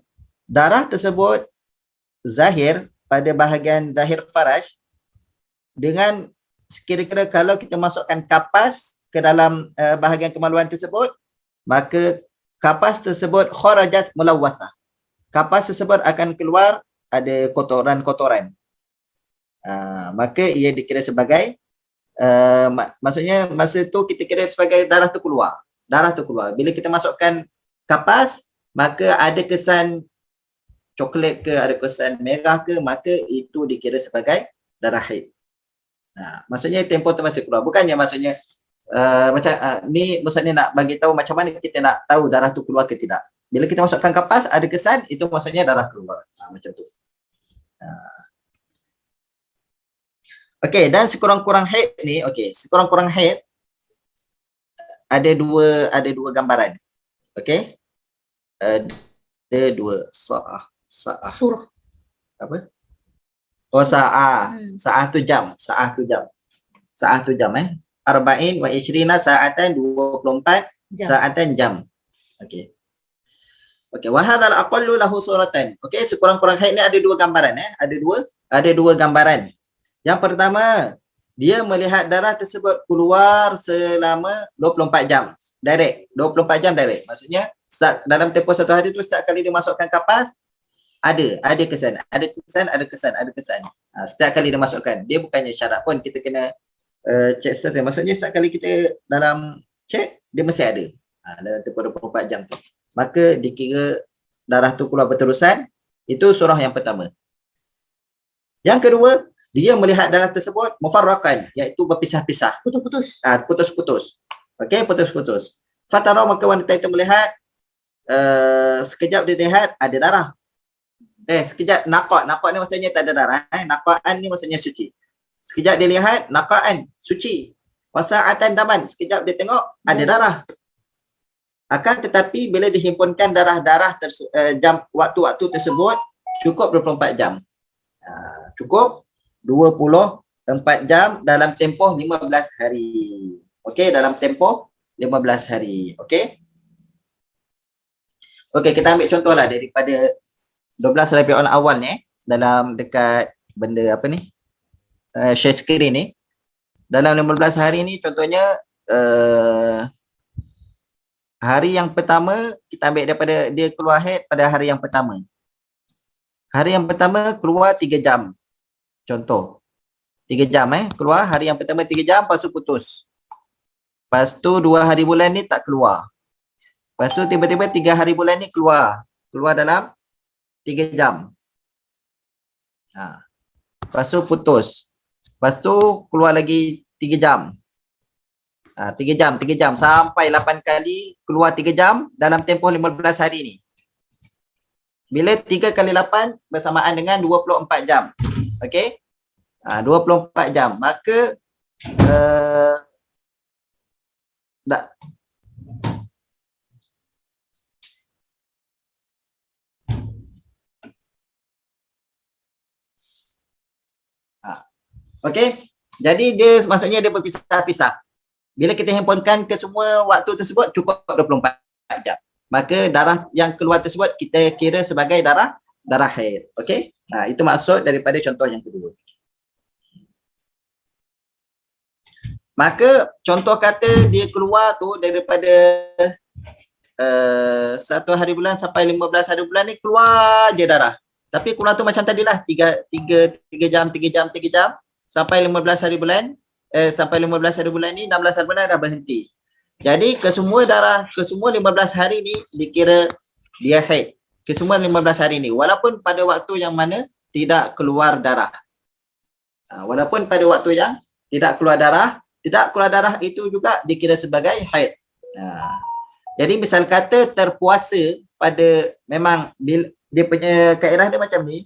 Darah tersebut zahir pada bahagian zahir faraj dengan kira-kira kalau kita masukkan kapas ke dalam bahagian kemaluan tersebut, maka kapas tersebut kharajat mulawwathah. Kapas tersebut akan keluar ada kotoran-kotoran. Maka ia dikira sebagai maksudnya masa tu kita kira sebagai darah tu keluar. Darah tu keluar. Bila kita masukkan kapas, maka ada kesan coklat ke, ada kesan merah ke, maka itu dikira sebagai darah haid. Maksudnya tempoh tu masih keluar. Bukannya maksudnya macam ni Musannif nak bagi tahu macam mana kita nak tahu darah tu keluar ke tidak. Bila kita masukkan kapas ada kesan, itu maksudnya darah keluar. Macam tu. Okey, dan sekurang-kurang haid ni, okey, sekurang-kurang haid ada dua gambaran. Okey? Ada dua sa'ah. Surah. Apa? Oh, sa'ah. Sa'ah tu jam. Sa'ah tu jam Arba'in wa ishrina sa'atan, 24 sa'atan jam. Okey. Okey, wa hadzal aqallu lahu suratan. Okey, sekurang-kurang haid ni ada dua gambaran Ada dua gambaran. Yang pertama, dia melihat darah tersebut keluar selama 24 jam. Direct. 24 jam direct. Maksudnya dalam tempoh satu hari tu setiap kali dia masukkan kapas ada kesan. Setiap kali dia masukkan. Dia bukannya syarat pun kita kena check seterusnya. Maksudnya setiap kali kita dalam check dia mesti ada. Dalam tempoh 24 jam tu. Maka dikira darah tu keluar berterusan. Itu surah yang pertama. Yang kedua, dia melihat darah tersebut mufarraqan, iaitu berpisah-pisah. Putus-putus. Okey, putus-putus. Fatara, maka wanita itu melihat sekejap dia lihat ada darah. Sekejap naqa' ni maksudnya tak ada darah. Naqa'an ni maksudnya suci. Sekejap dia lihat naqa'an, suci. Wasa'atan daman, sekejap dia tengok ada darah. Akan tetapi bila dihimpunkan darah-darah jam waktu-waktu tersebut cukup 24 jam. Cukup 24 jam dalam tempoh 15 hari. Okey, dalam tempoh 15 hari. Okey. Okey, kita ambil contohlah daripada 12 Rabiul Awal ni dalam dekat benda apa ni? Share screen ni. Dalam 15 hari ni contohnya hari yang pertama kita ambil daripada dia keluar haid pada hari yang pertama. Hari yang pertama keluar 3 jam. Contoh. 3 jam keluar hari yang pertama 3 jam, lepas tu putus. Lepas tu 2 hari bulan ni tak keluar. Lepas tu tiba-tiba 3 hari bulan ni keluar. Keluar dalam 3 jam. Lepas tu putus. Lepas tu keluar lagi 3 jam. 3 jam sampai 8 kali keluar 3 jam dalam tempoh 15 hari ni. Bila 3 kali 8 bersamaan dengan 24 jam. Okey? 24 jam. Maka okey? Jadi dia maksudnya dia berpisah-pisah. Bila kita himpunkan ke semua waktu tersebut cukup 24 jam. Maka darah yang keluar tersebut kita kira sebagai darah haid. Okey? Itu maksud daripada contoh yang kedua. Maka contoh kata dia keluar tu daripada 1 hari bulan sampai 15 hari bulan ni keluar je darah. Tapi keluar tu macam tadilah 3 jam sampai 15 hari bulan sampai 15 hari bulan ni 16 hari bulan dah berhenti. Jadi kesemua 15 hari ni dikira dia haid. Kesemua 15 hari ni walaupun pada waktu yang mana tidak keluar darah. Walaupun pada waktu yang tidak keluar darah itu juga dikira sebagai haid. Jadi misal kata terpuasa pada memang dia punya kaedah dia macam ni.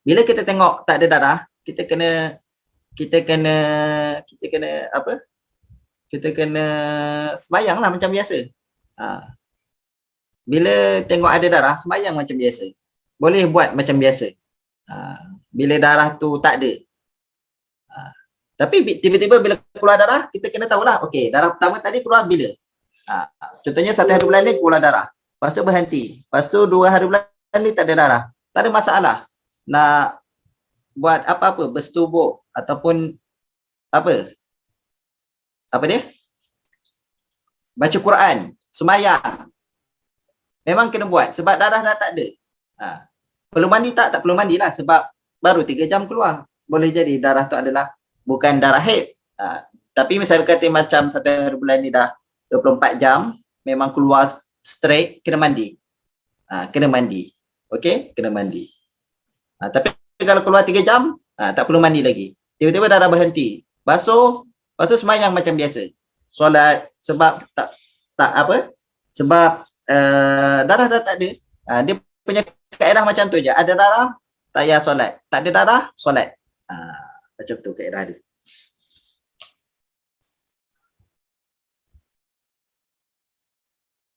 Bila kita tengok tak ada darah, kita kena apa? Kita kena sembahyang lah macam biasa. Bila tengok ada darah, sembahyang macam biasa. Boleh buat macam biasa. Bila darah tu tak ada. Tapi tiba-tiba bila keluar darah, kita kena tahulah, okey, darah pertama tadi keluar bila? Contohnya 1 hari bulan ni keluar darah. Lepas tu berhenti. Lepas tu 2 hari bulan ni tak ada darah. Tak ada masalah. Nak buat apa-apa, bersetubuh ataupun apa dia? Baca Quran, sembahyang. Memang kena buat sebab darah dah tak ada. Perlu mandi tak perlu mandilah sebab baru 3 jam keluar. Boleh jadi darah tu adalah bukan darah haid. Tapi misalnya kata macam 1 hari bulan ni dah 24 jam memang keluar straight, kena mandi. Kena mandi. Okey, kena mandi. Tapi kalau keluar 3 jam, tak perlu mandi lagi. Tiba-tiba darah berhenti. Basuh, lepas tu sembahyang macam biasa. Solat sebab tak apa? Sebab darah dah tak ada. Dia punya kaedah macam tu je. Ada darah, tak payah solat. Tak ada darah, solat. Macam tu kaedah dia.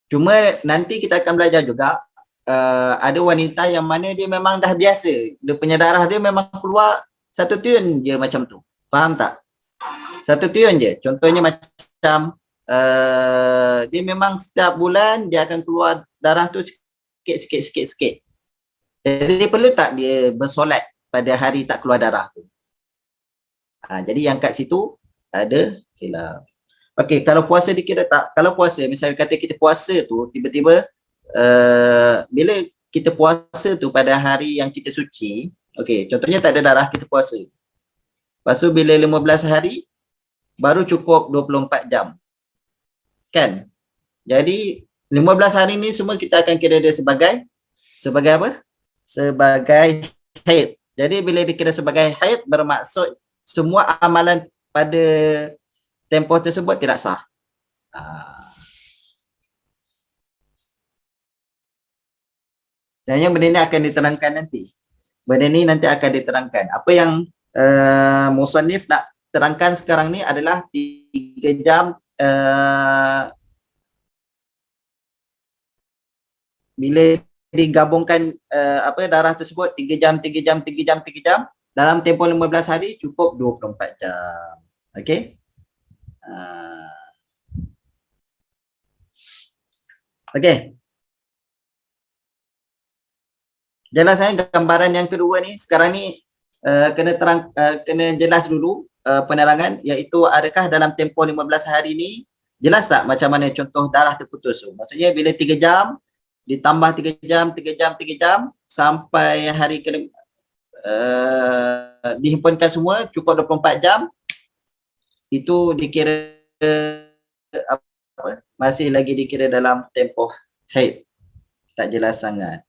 Cuma nanti kita akan belajar juga ada wanita yang mana dia memang dah biasa. Dia punya darah dia memang keluar 1 tiun je macam tu. Faham tak? 1 tiun je. Contohnya macam dia memang setiap bulan dia akan keluar darah tu sikit. Jadi perlu tak dia bersolat pada hari tak keluar darah tu? Jadi yang kat situ ada khilaf. Okey, kalau puasa dikira tak? Kalau puasa, misalnya kata kita puasa tu, tiba-tiba bila kita puasa tu pada hari yang kita suci, okey, contohnya tak ada darah, kita puasa. Lepas tu bila 15 hari, baru cukup 24 jam. Kan? Jadi 15 hari ni semua kita akan kira dia sebagai apa? Sebagai haid. Jadi bila dikira sebagai haid, bermaksud semua amalan pada tempoh tersebut tidak sah. Dan yang benda ni akan diterangkan nanti. Benda ni nanti akan diterangkan. Apa yang musannif nak terangkan sekarang ni adalah 3 jam bila digabungkan darah tersebut 3 jam dalam tempoh 15 hari cukup 24 jam. Okey? Okey. Jelas gambaran yang kedua ni sekarang ni kena jelas dulu penerangan, iaitu adakah dalam tempoh 15 hari ni jelas tak macam mana contoh darah terputus tu. Maksudnya bila 3 jam ditambah 3 jam sampai hari ke dihimpunkan semua cukup 24 jam, itu dikira masih lagi dikira dalam tempoh haid. Tak jelas sangat.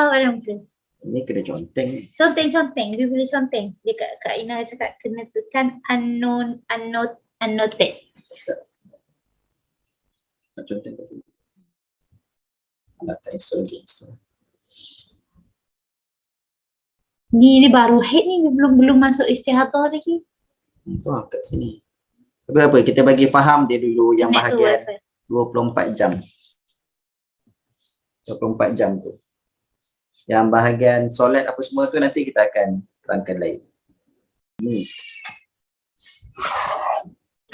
Macam tu. Ini kena conteng. Conteng. Dia boleh conteng. Dia Kak Ina cakap kena tekan annotate. Tak conteng kat sini. Tak install. Ni baru haid ni, belum masuk istihadah lagi. Tu kat sini. Tapi apa, kita bagi faham dia dulu yang bahagian 24 jam. 24 jam tu. Yang bahagian solat apa semua tu nanti kita akan terangkan lain.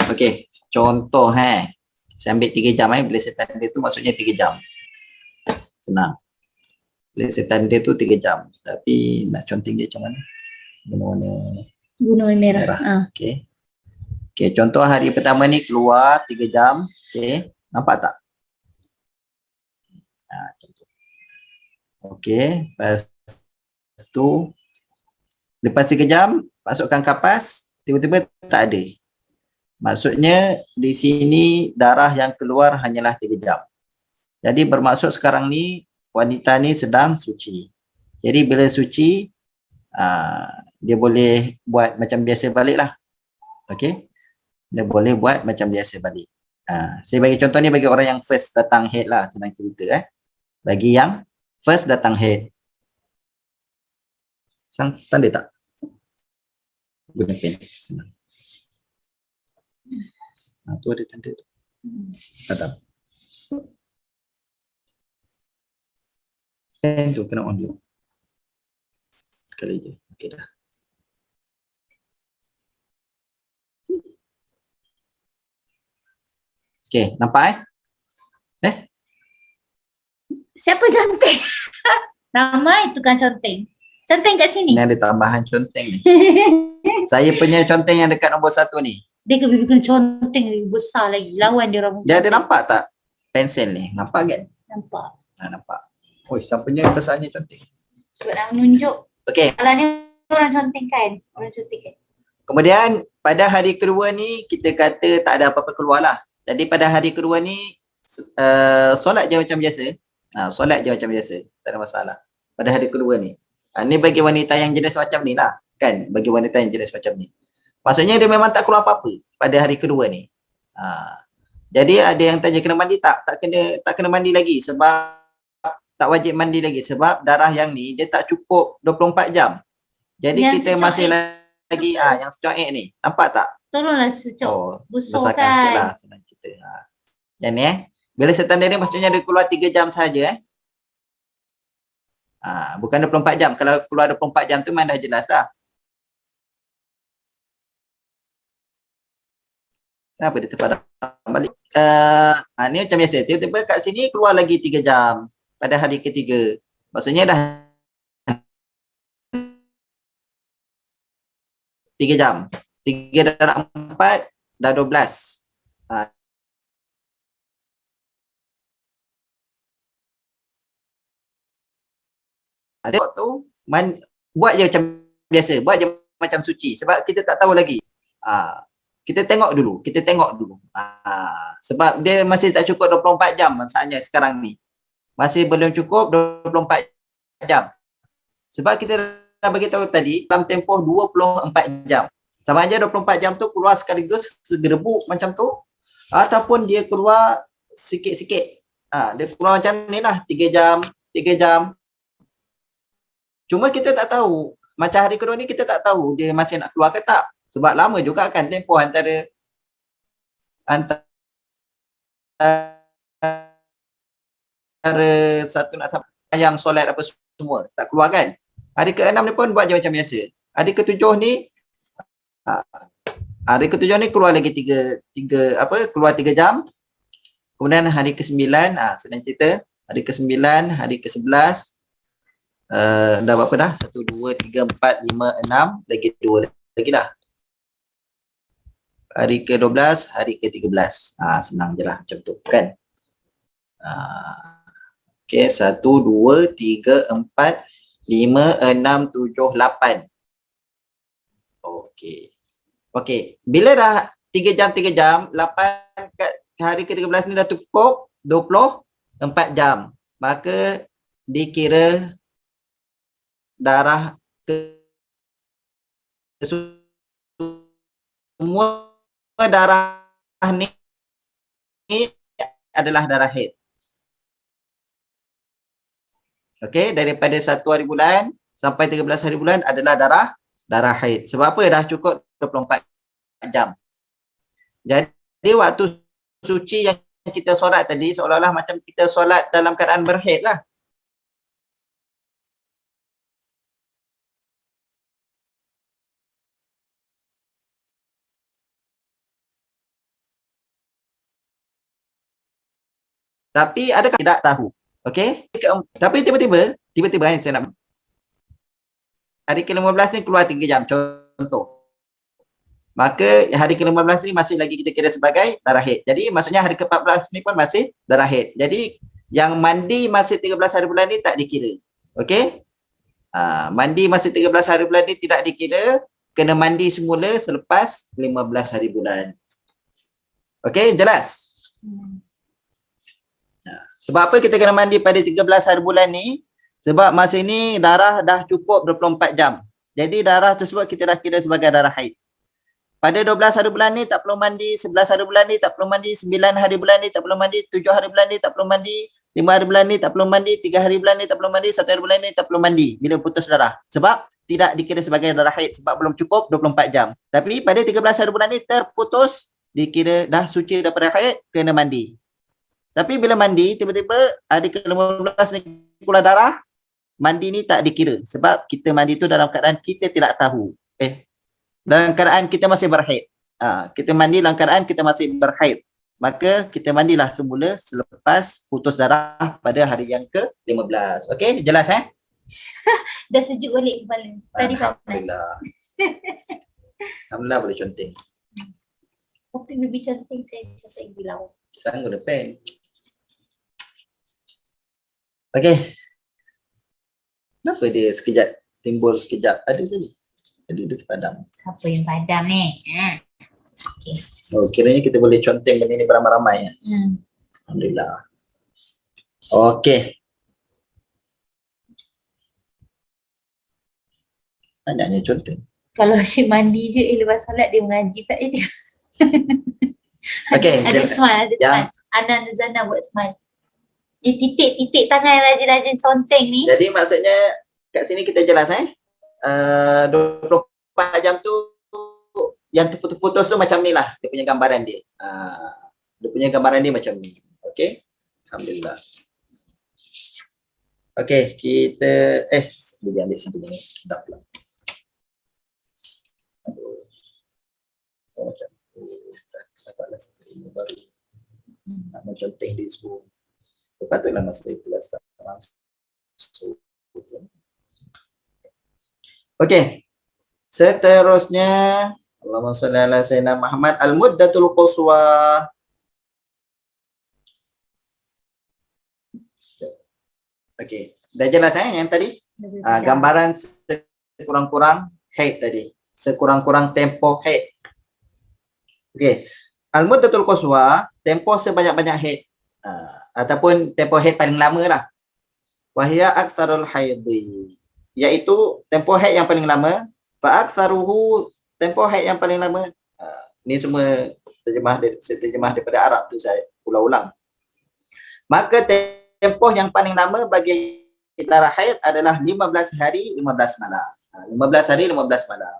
Okey, contoh saya ambil 3 jam bila saya tanda tu maksudnya 3 jam. Senang. Bila saya tanda tu 3 jam. Tapi nak conteng dia macam mana? Guna warna merah. Okey. Okey, contoh hari pertama ni keluar 3 jam. Okey, nampak tak? Contoh. Okey, lepas tu lepas 3 jam masukkan kapas, tiba-tiba tak ada. Maksudnya di sini darah yang keluar hanyalah 3 jam. Jadi bermaksud sekarang ni wanita ni sedang suci. Jadi bila suci, dia boleh buat macam biasa balik lah. Okey, dia boleh buat macam biasa balik. Saya bagi contoh ni bagi orang yang first datang haid lah, senang cerita. Bagi yang first datang haid. Tanda tak? Guna pen. Senang. Tu ada tanda tu. Ada. Pen tu kena on dulu. Sekali je. Okey dah. Okey, nampak Siapa conteng? Nama itu kan conteng. Conteng kat sini. Ini ada tambahan conteng ni. Saya punya conteng yang dekat nombor 1 ni. Dia kena conteng lagi besar lagi. Lawan dia orang. Dia ada nampak tak pensel ni? Nampak kan? Nampak. Nampak. Oh, sampainya besarnya conteng. Sebab nak menunjuk. Okey. Kalau ni orang conteng kan? Orang conteng kan? Kemudian pada hari kedua ni kita kata tak ada apa-apa keluar lah. Jadi pada hari kedua ni solat je macam biasa. Solat je macam biasa. Tak ada masalah. Pada hari kedua ni. Ni bagi wanita yang jenis macam ni lah. Kan? Bagi wanita yang jenis macam ni. Maksudnya dia memang tak keluar apa-apa pada hari kedua ni. Jadi ada yang tanya kena mandi tak? Tak kena mandi lagi sebab tak wajib mandi lagi sebab darah yang ni dia tak cukup 24 jam. Jadi yang kita masih lagi yang secuek ni. Nampak tak? Tolonglah secok. Besarkan sikit lah senang cerita. Yang ni bila setanda ni maksudnya dia keluar 3 jam saja bukan 24 jam. Kalau keluar 24 jam tu memang dah jelas dah. Kenapa dia terpadam balik? Ni macam biasa. Tiba-tiba kat sini keluar lagi 3 jam pada hari ketiga. Maksudnya dah 3 jam. 3 darab 4 dah 12. Ada tu buat je macam biasa, buat je macam suci sebab kita tak tahu lagi. Kita tengok dulu. Sebab dia masih tak cukup 24 jam maksudnya sekarang ni. Masih belum cukup 24 jam. Sebab kita dah bagi tahu tadi dalam tempoh 24 jam. Sama aja 24 jam tu keluar sekaligus segerebuk macam tu ataupun dia keluar sikit-sikit. Dia keluar macam ni lah 3 jam. Cuma kita tak tahu. Macam hari kedua ni kita tak tahu dia masih nak keluar ke tak. Sebab lama juga kan tempoh antara satu nak yang solat apa semua. Tak keluar kan. Hari ke-6 ni pun buat je macam biasa. Hari ke-7 ni keluar lagi keluar 3 jam. Kemudian hari ke-9 senang cerita. Hari ke-9, hari ke-11 dah berapa dah? 1, 2, 3, 4, 5, 6 lagi 2 lagi lah. Hari ke-12, hari ke-13 senang je lah macam tu kan. Okay, 1, 2, 3, 4, 5, 6, 7, 8. Okay, bila dah 3 jam, 8 kat hari ke-13 ni dah cukup 24 jam. Maka dikira darah semua darah ni adalah darah haid. Okey, daripada 1 hari bulan sampai 13 hari bulan adalah darah haid. Sebab apa? Dah cukup 24 jam. Jadi waktu suci yang kita solat tadi seolah-olah macam kita solat dalam keadaan berhaid lah. Tapi adakah tidak tahu? Okey? Tapi tiba-tiba saya nak hari ke-15 ni keluar 3 jam contoh. maka hari ke-15 ni masih lagi kita kira sebagai darah haid. Jadi maksudnya hari ke-14 ni pun masih darah haid. Jadi yang mandi masih 13 hari bulan ni tak dikira. Okey? Mandi masih 13 hari bulan ni tidak dikira, kena mandi semula selepas 15 hari bulan. Okey, jelas? Sebab apa kita kena mandi pada 13 hari bulan ni? Sebab masa ni darah dah cukup 24 jam. Jadi darah tersebut kita dah kira sebagai darah haid. Pada 12 hari bulan ni tak perlu mandi, 11 hari bulan ni tak perlu mandi, 9 hari bulan ni tak perlu mandi, 7 hari bulan ni tak perlu mandi, 5 hari bulan ni tak perlu mandi, 3 hari bulan ni tak perlu mandi, 1 hari bulan ni tak perlu mandi bila putus darah. Sebab tidak dikira sebagai darah haid sebab belum cukup 24 jam. Tapi pada 13 hari bulan ni terputus, dikira dah suci daripada haid, kena mandi. Tapi bila mandi, tiba-tiba hari ke-15 ni keluar darah, mandi ni tak dikira. Sebab kita mandi tu dalam keadaan kita tidak tahu. Dalam keadaan kita masih berhaid. Kita mandi dalam keadaan kita masih berhaid. Maka kita mandilah semula selepas putus darah pada hari yang ke-15. Okey, jelas Dah sejuk balik kepala. Tadi panas. Alhamdulillah. Alhamdulillah boleh conteng. Tapi baby cantik saya bisa saya bilau. Sanggup depan. Okey. Kenapa dia sekejap timbul sekejap? Ada tadi. Tadi dia terpadam. Apa yang padam ni? Okey. Oh, kiranya kita boleh conteng benda ni beramai-ramai ya. Alhamdulillah. Okey. Banyaknya conteng. Kalau asyik mandi je, lepas solat dia mengaji tak dia. Okey. Ada smile, ada smile. Ana Nuzana buat smile. Dia titik-titik tangan rajin-rajin conteng ni. Jadi maksudnya kat sini kita jelas 24 jam tu yang terputus-putus tu macam ni lah dia punya gambaran dia. Dia punya gambaran dia macam ni. Okey. Alhamdulillah. Okey, kita boleh ambil satu ni. Sedap pula. Aduh. Oh, macam tu. Dapatlah satu ilmu baru. Nak menconteng di Zoom. Patutlah masa itulah sekarang. Okey. Seterusnya Allahumma shalli ala sayyidina Muhammad al-muddatul quswa. Okey. Dah jelas yang tadi? Gambaran sekurang-kurang haid tadi. Sekurang-kurang tempoh haid. Okey. Al-muddatul quswa, tempoh sebanyak-banyak haid. Ataupun tempoh haid paling lama lah. Wahya aktsarul haidhi. Iaitu tempoh haid yang paling lama. Fa aktsaruhu, tempoh haid yang paling lama. Ni semua terjemah daripada Arab tu saya ulang-ulang. Maka tempoh yang paling lama bagi darah haid adalah 15 hari 15 malam. 15 hari 15 malam.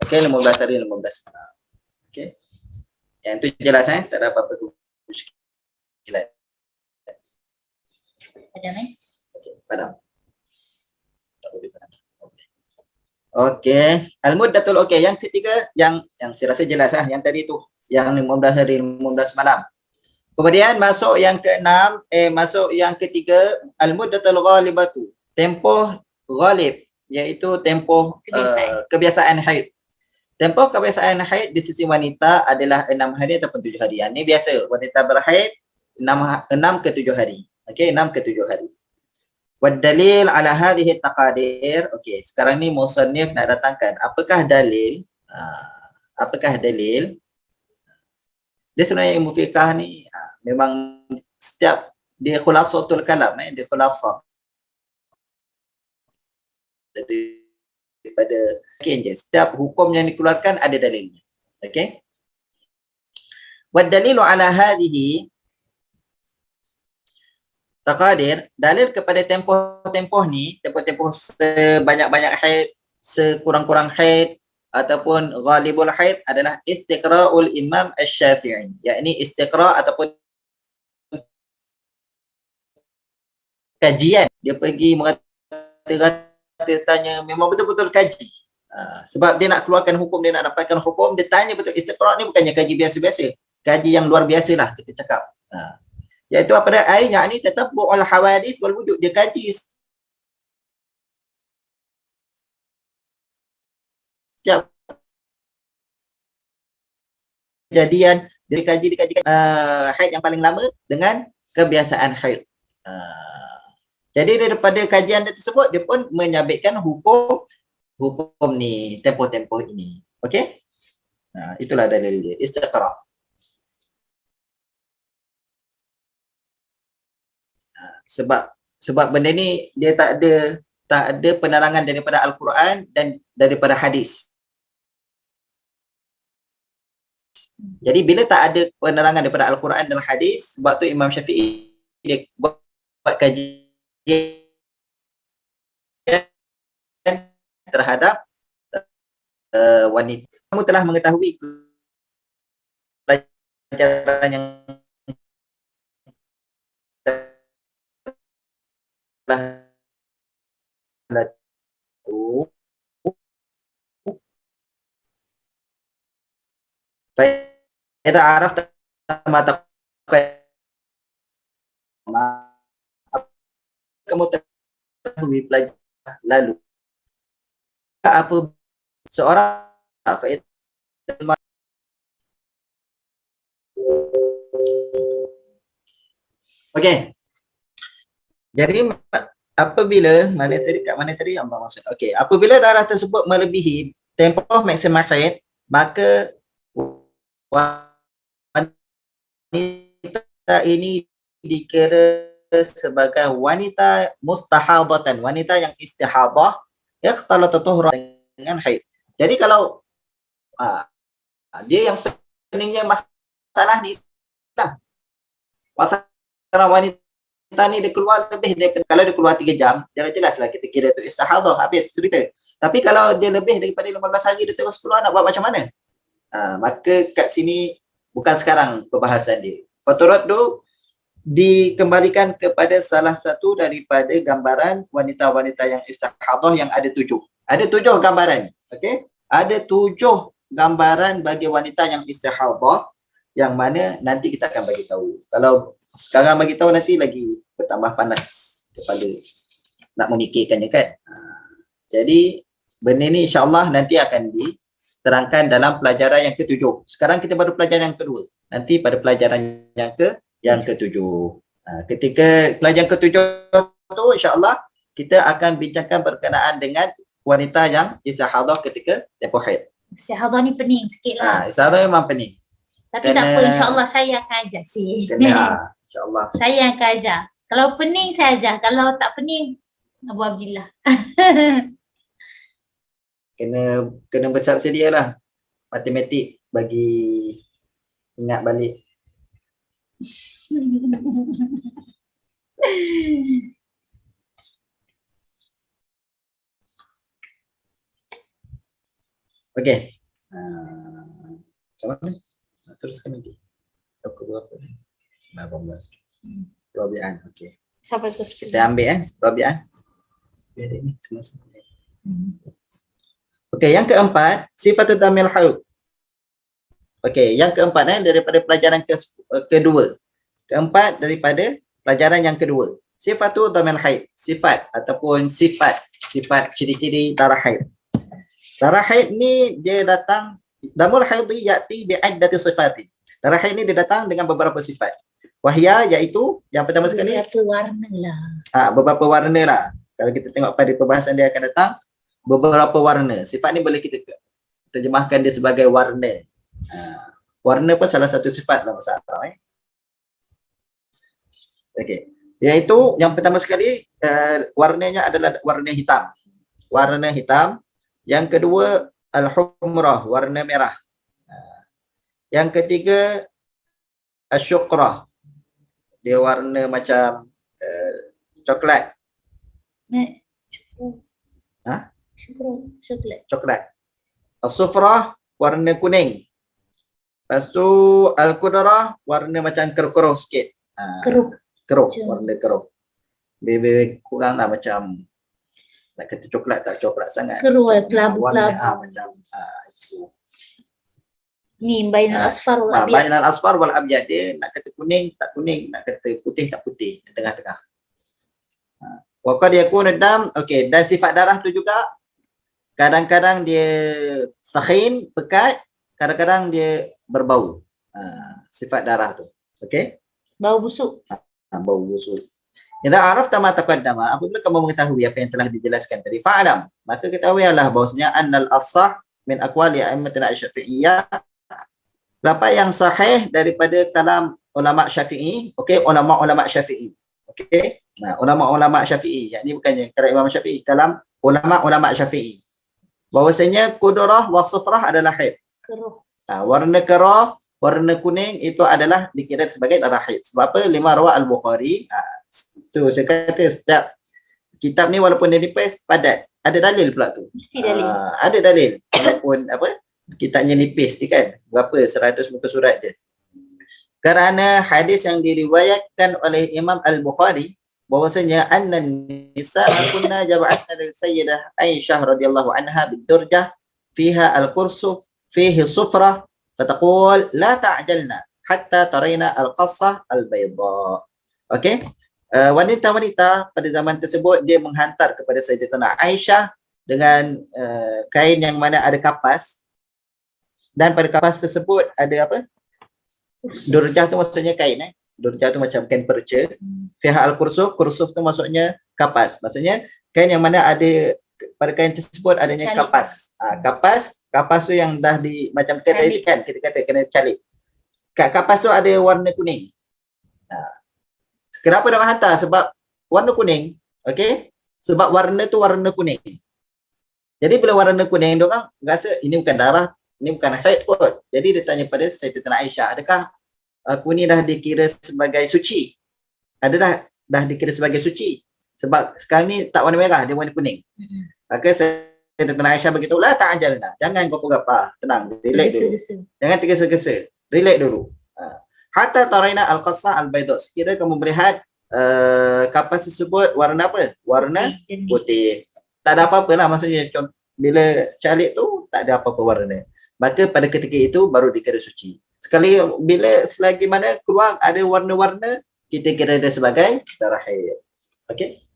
Okey, 15 hari 15 malam. Okey. Yang tu jelas tak ada apa-apa muskilat. Padam Okey, padam. Tak boleh padam. Okey, al-muddatul yang ketiga yang saya rasa jelas yang tadi tu, yang 15 hari 15 malam. Kemudian masuk yang keenam, masuk yang ketiga, al-muddatul ghalibatu. Tempoh ghalib, iaitu tempoh kebiasaan haid. Tempoh kebiasaan haid di sisi wanita adalah 6 hari ataupun 7 hari. Yang ni biasa, wanita berhaid 6 ke 7 hari. Okey, 6 ke 7 hari. Wadalil ala hadhihi taqadir. Okey, sekarang ni musannif nak datangkan apakah dalil? Apakah dalil? Dia sebenarnya ilmu fiqh ni memang setiap dia khulasatul kalam dia khulasa. Jadi daripada setiap hukum yang dikeluarkan ada dalilnya. Okey? Wadalilu ala hadhihi taqadir, dalil kepada tempoh-tempoh ni, tempoh-tempoh sebanyak-banyak haid, sekurang-kurang haid ataupun ghalibul haid adalah istiqra'ul Imam Asy-Syafi'i. Yakni istiqra' ataupun kajian. Dia pergi merata-rata tanya, memang betul-betul kaji. Sebab dia nak keluarkan hukum, dia nak dapatkan hukum, dia tanya betul. Istiqra' ni bukannya kaji biasa-biasa. Kaji yang luar biasalah kita cakap. Iaitu apa dia? Yakni tatabbu'ul hawadits wal wujud. Dia kaji setiap kejadian dikaji haid yang paling lama dengan kebiasaan haid. Jadi daripada kajian tersebut dia pun menyabitkan hukum ni tempoh-tempoh ini. Okey? Itulah dalil dia, istiqra'. Sebab benda ni dia tak ada penerangan daripada Al-Quran dan daripada hadis. Jadi bila tak ada penerangan daripada Al-Quran dan hadis, sebab tu Imam Syafi'i dia buat kajian terhadap wanita. Kamu telah mengetahui pelajaran yang telah tu. Kita araf mata kamu tahu pelajaran lalu apa seorang okey. Jadi apabila mana tadi Allah maksud. Okey, apabila darah tersebut melebihi tempoh maksimal haid, maka wanita ini dikira sebagai wanita mustahadatan, wanita yang istihadah ikhtalata tuhra dengan haid. Jadi kalau dia yang pentingnya masalah ni lah. Masalah wanita ni dia keluar lebih daripada, kalau dia keluar 3 jam, dia jelaslah kita kira tu istihadah, habis cerita. Tapi kalau dia lebih daripada 15 hari dia terus keluar, nak buat macam mana? Maka kat sini bukan sekarang perbahasan dia. Faturaddu dikembalikan kepada salah satu daripada gambaran wanita-wanita yang istihadah yang ada 7. Ada 7 gambaran. Okey? Ada 7 gambaran bagi wanita yang istihadah yang mana nanti kita akan bagi tahu. Kalau sekarang bagi tahu nanti lagi bertambah panas kepala nak memikirkannya kan. Jadi benda ni insya-Allah nanti akan diterangkan dalam pelajaran yang ke-7. Sekarang kita baru pelajaran yang kedua. Nanti pada pelajaran yang ke-7. Ketika pelajaran ke-7 tu insya-Allah kita akan bincangkan berkenaan dengan wanita yang istihadah ketika tempoh haid. Istihadah ni pening sikit lah. Istihadah memang pening. Tapi tak apa, insya-Allah saya akan ajar sih. Kena insya-Allah. Saya akan ajar. Kalau pening saya ajar, kalau tak pening alhamdulillah. Kena besar sedialah matematik bagi ingat balik. Okey. Macam mana? Teruskan lagi. Pukul berapa ni? 19. Rabi'an. Okey. Sampai ke 10. Kita ambil Rabi'an. Biar ini semua-semua. Okey, yang keempat, sifatul damil haid. Okey, yang keempat daripada pelajaran kedua. Keempat daripada pelajaran yang kedua. Sifatul damil haid, sifat ataupun sifat ciri-ciri darah haid. Darah haid ni dia datang, damul haid ya'ti bi'iddati sifatin. Darah haid ni dia datang dengan beberapa sifat. Wahya iaitu yang pertama sekali beberapa warna lah. Beberapa warna lah. Kalau kita tengok pada perbahasan dia akan datang beberapa warna. Sifat ni boleh kita terjemahkan dia sebagai warna. Warna pun salah satu sifat dalam bahasa Arab. Okey. Iaitu yang pertama sekali warnanya adalah warna hitam. Warna hitam. Yang kedua al-humrah, warna merah. Yang ketiga asyuqrah. Dia warna macam coklat. Coklat. As-sufrah warna kuning. Lepas tu al-qudrah warna macam keruh-keruh sikit. Keruh, warna keruh. Lebih kurang lah macam nak kata coklat, tak coklat sangat. Keruh, kelabu-kelabu. Macam itu. Ni bainal asfar wal abyad. Bainal asfar wal abyad. Dia nak kata kuning, tak kuning, nak kata putih, tak putih, di tengah-tengah. Wa qad yakunu dam, okey, dan sifat darah tu juga kadang-kadang dia sakhin, pekat, kadang-kadang dia berbau. Sifat darah tu. Okey? Bau busuk. Bau busuk. Idza arafta ma taqaddama, apabila kamu mengetahui apa yang telah dijelaskan tadi, fa'alam, maka ketahuilah bahwasanya annal as-sah min aqwali a'immatina asy-syafi'iyyah, berapa yang sahih daripada kalam ulama Syafi'i, okey, ulama-ulama Syafi'i. Okey? Nah, ulama-ulama Syafi'i, yakni bukannya kalam Imam Syafi'i, kalam ulama-ulama Syafi'i. Bahwasanya kudrah wa sufrah adalah haid. Keruh. Warna kerah, warna kuning itu adalah dikira sebagai darah haid. Sebab apa? Lima rawah Al-Bukhari. Tu saya kata setiap kitab ni walaupun dia nipis padat, ada dalil pula tu. Mesti dalil. Ada dalil. Walaupun apa? Kitabnya nipis ni kan. Berapa? 100 muka surat je. Kerana hadis yang diriwayatkan oleh Imam Al-Bukhari bahwasanya annan nisa kunna jab'atna lil sayyidah Aisyah radhiyallahu anha bid-durjah fiha al-kursuf fihi sufrah fataqul la ta'jalna hatta tarayna al-qassah al-bayda. Okey? Wanita-wanita pada zaman tersebut dia menghantar kepada Sayyidatina Aisyah dengan kain yang mana ada kapas, dan pada kapas tersebut ada apa? Durjah tu maksudnya kain. Durjah tu macam kain perca. Fiha al-kursuf, kursuf tu maksudnya kapas. Maksudnya kain yang mana ada pada kain tersebut adanya Calik. kapas. Kapas tu yang dah di macam kita tadi kan, kita kata kena calik. Kat kapas tu ada warna kuning. Kenapa dia hantar? Sebab warna kuning. Okey? Sebab warna tu warna kuning. Jadi bila warna kuning, dia orang rasa ini bukan darah, ini bukan haid kot. Jadi dia tanya pada Sayyidatina Aisyah, adakah aku ni dah dikira sebagai suci? Ada dah dikira sebagai suci? Sebab sekarang ni tak warna merah, dia warna kuning. Maka Sayyidatina Aisyah beritahu, la ta'jalna. Jangan kau apa, tenang, relax dulu. Jangan tergesa-gesa. Relax dulu. Hatta tarayna al-qassah al-bayda. Sekira kamu melihat kapas tersebut warna apa? Warna putih. Tak ada apa-apa lah, maksudnya bila calik tu tak ada apa-apa warna. Maka pada ketika itu baru dikira suci. Sekali bila selagi mana keluar ada warna-warna, kita kira dia sebagai darah haid. Okey?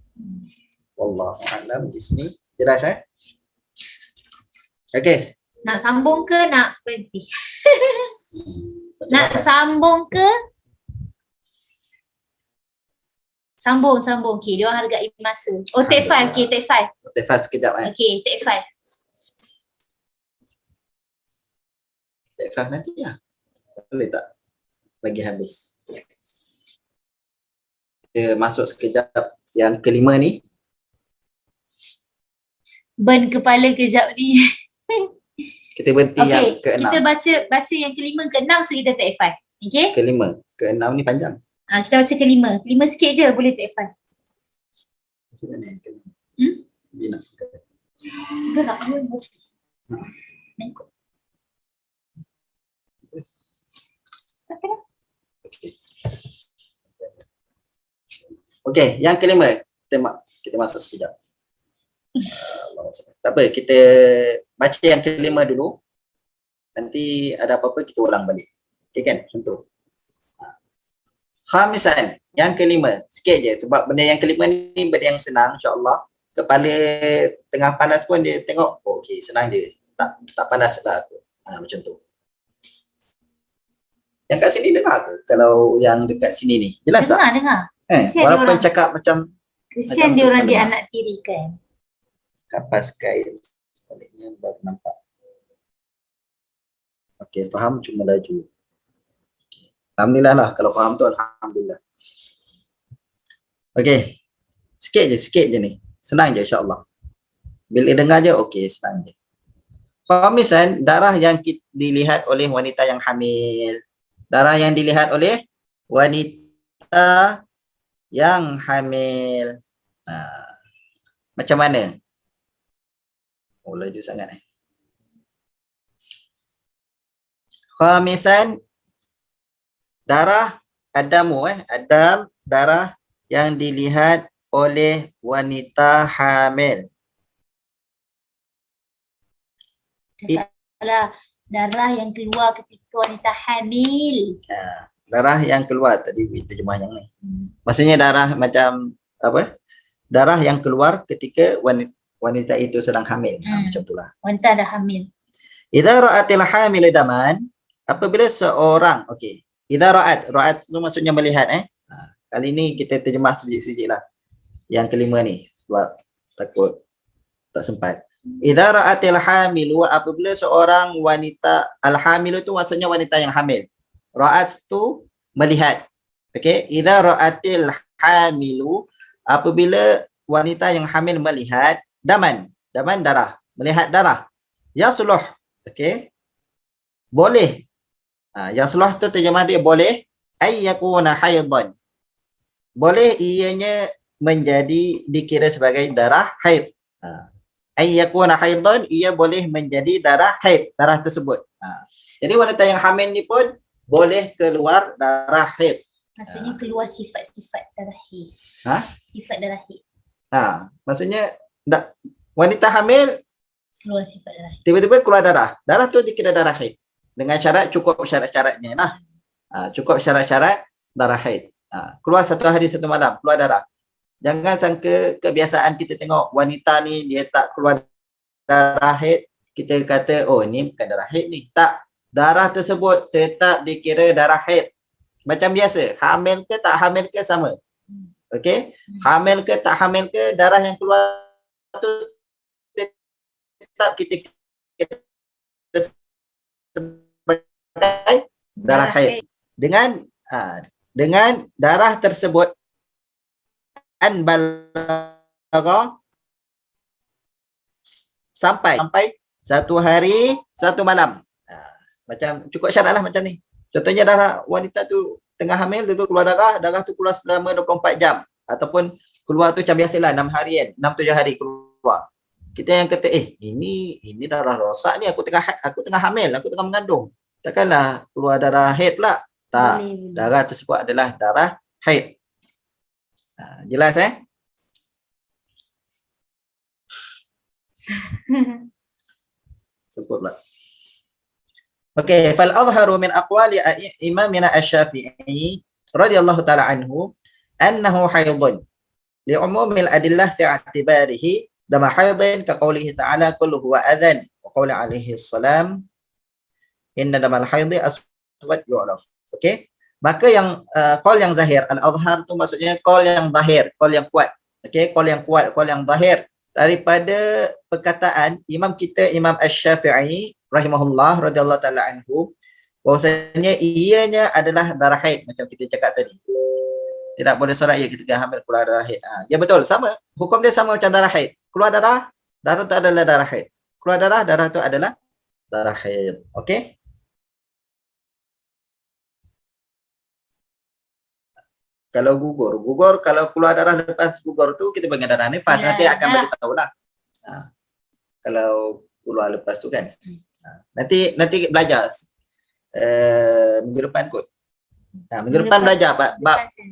Wallahu a'lam bishawab. Jelas Okey. Nak sambung ke nak berhenti? Nak sambung ke? Sambung. Okay, dia orang hargai masa. Oh, take 5. Okay, take 5. Take 5 sekejap Okay, take 5. Take 5 nanti lah. Boleh tak? Bagi habis. Kita masuk sekejap yang kelima ni. Burn kepala kejap ni. Kita berhenti yang keenam. Kita baca yang kelima, keenam, so kita take 5. Okay? Kelima. Keenam ni panjang. Kita baca kelima. Kelima sikit je boleh take 5. Macam mana yang kelima? Bina. Gerak dia office. Nengkok. Okey, yang kelima. Kita masuk sekejap. Tak apa, kita baca yang kelima dulu. Nanti ada apa-apa kita ulang balik. Okey kan? Contoh. Khamisan, yang kelima. Sikit je sebab benda yang kelima ni benda yang senang, insya-Allah. Kepala tengah panas pun dia tengok, oh, okey, senang je. Tak panas lah aku. Macam tu. Yang kat sini dengar ke? Kalau yang dekat sini ni. Jelas tak? Dengar. Walaupun cakap macam kesian dia orang dia anak tiri kan. Kapas kain sebaliknya baru nampak. Okey, faham cuma laju. Okay. Alhamdulillah lah kalau faham tu, alhamdulillah. Okey. Sikit je ni. Senang je insya-Allah. Bila dengar je okey, senang je. Khamisan, darah yang dilihat oleh wanita yang hamil. Darah yang dilihat oleh wanita yang hamil. Macam mana? Oh, laju sangat Khamisan, darah adamu adam, darah yang dilihat oleh wanita hamil. Darah yang keluar ketika wanita hamil. Darah yang keluar tadi terjemah yang ni. Maksudnya darah macam apa? Darah yang keluar ketika wanita itu sedang hamil. Macam itulah. Wanita dah hamil. Idza ra'atil hamil daman, apabila seorang, okey, idza ra'at itu maksudnya melihat kali ini kita terjemah sedikit-sedikit lah yang kelima ni sebab takut tak sempat. Idza ra'atil hamilu, apabila seorang wanita, al-hamilu tu maksudnya wanita yang hamil. Ra'at tu melihat. Okey, idza ra'atil hamilu, apabila wanita yang hamil melihat daman darah, melihat darah. Yasluh, okey. Boleh. Yasluh tu terjemah dia boleh ay yakuna haidan. Boleh ianya menjadi dikira sebagai darah haid. Ay yakuna haidan, ia boleh menjadi darah haid, darah tersebut. Jadi wanita yang hamil ni pun boleh keluar darah haid. Maksudnya keluar sifat-sifat darah haid. Sifat darah haid. Maksudnya wanita hamil Keluar sifat darah haid. tiba-tiba keluar darah. Darah tu dikira darah haid. Dengan syarat cukup syarat-syaratnya lah. Cukup syarat-syarat darah haid. Keluar 1 hari 1 malam, keluar darah. Jangan sangka kebiasaan kita tengok wanita ni dia tak keluar darah haid, kita kata oh ni bukan darah haid ni. Tak, darah tersebut tetap dikira darah haid. Macam biasa, hamil ke tak hamil ke sama. Okey? Hamil ke tak hamil ke, darah yang keluar tu tetap kita kira sebagai darah haid. Dengan darah tersebut an balagha sampai 1 hari 1 malam. Macam cukup syarat lah macam ni. Contohnya darah wanita tu tengah hamil tu keluar darah tu keluar selama 24 jam ataupun keluar tu macam biasalah 6 hari kan, 6-7 hari keluar. Kita yang kata ini darah rosak ni, aku tengah hamil, aku tengah mengandung. Takkanlah keluar darah haid pula. Tak, darah tersebut adalah darah haid. Jelas sebut pula. Okey, fal adharu min aqwali imamina asy-Syafi'i radhiyallahu taala anhu annahu haidun li umumil adillah fi i'tibarihi dama haidin ka qoulihi ta'ala qul huwa adhan wa qouli alaihi salam inna damal haidi aswad yu'raf. Okey, maka yang qaul yang zahir, al-adhhar tu maksudnya qaul yang zahir, qaul yang kuat. Okey, qaul yang kuat, qaul yang zahir daripada perkataan imam kita Imam Asy-Syafi'i rahimahullah radhiyallahu taala anhu, bahwasanya ianya adalah darah haid macam kita cakap tadi. Tidak boleh solat ia ketika hamil keluar darah haid. Ya betul, sama. Hukum dia sama macam darah haid. Keluar darah tu adalah darah haid. Keluar darah tu adalah darah haid. Okey? Kalau gugur kalau keluar darah lepas gugur tu kita panggil darah nifas. Nanti akan bagi tahu lah. Kalau keluar lepas tu kan. Nanti belajar minggu depan kot. Minggu depan belajar bab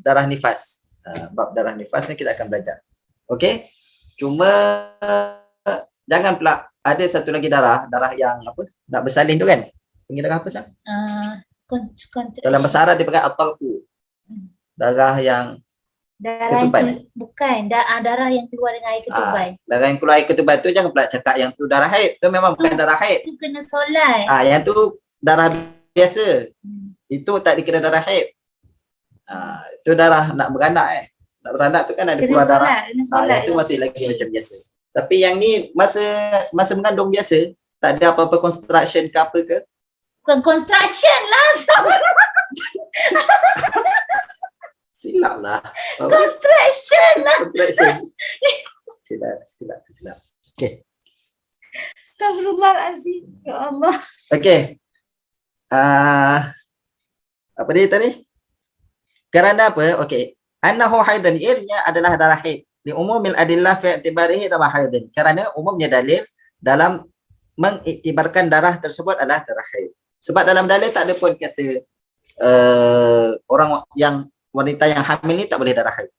darah nifas. Bab darah nifas ni kita akan belajar. Okey? Cuma jangan pula ada satu lagi darah yang apa? Nak bersalin tu kan? Panggil darah apa sah? Dalam bahasa Arab dia panggil at-talqu. Darah yang ketuban. Bukan, darah yang keluar dengan air ketuban. Darah yang keluar air ketuban tu jangan pula cakap yang tu darah haid. Tu memang bukan darah haid. Itu kena solat. Yang tu darah biasa. Itu tak dikira darah haid. Itu darah nak beranak Nak beranak tu kan ada kena keluar darah. Yang tu masih lagi macam biasa. Tapi yang ni masa mengandung biasa, tak ada apa-apa construction ke apa ke? Bukan construction lah. Silap lah. Contraction lah. Silap. Okey. Astagfirullahalazim. Ya Allah. Okey. Apa dia tadi? Kerana apa? Okey. Annahu haidun, ianya adalah darah haid. Li umumil adillah fi i'tibarihi darah haidun. Kerana umumnya dalil dalam mengiktibarkan darah tersebut adalah darah haid. Sebab dalam dalil tak ada pun kata orang yang wanita yang hamil ni tak boleh darah haid.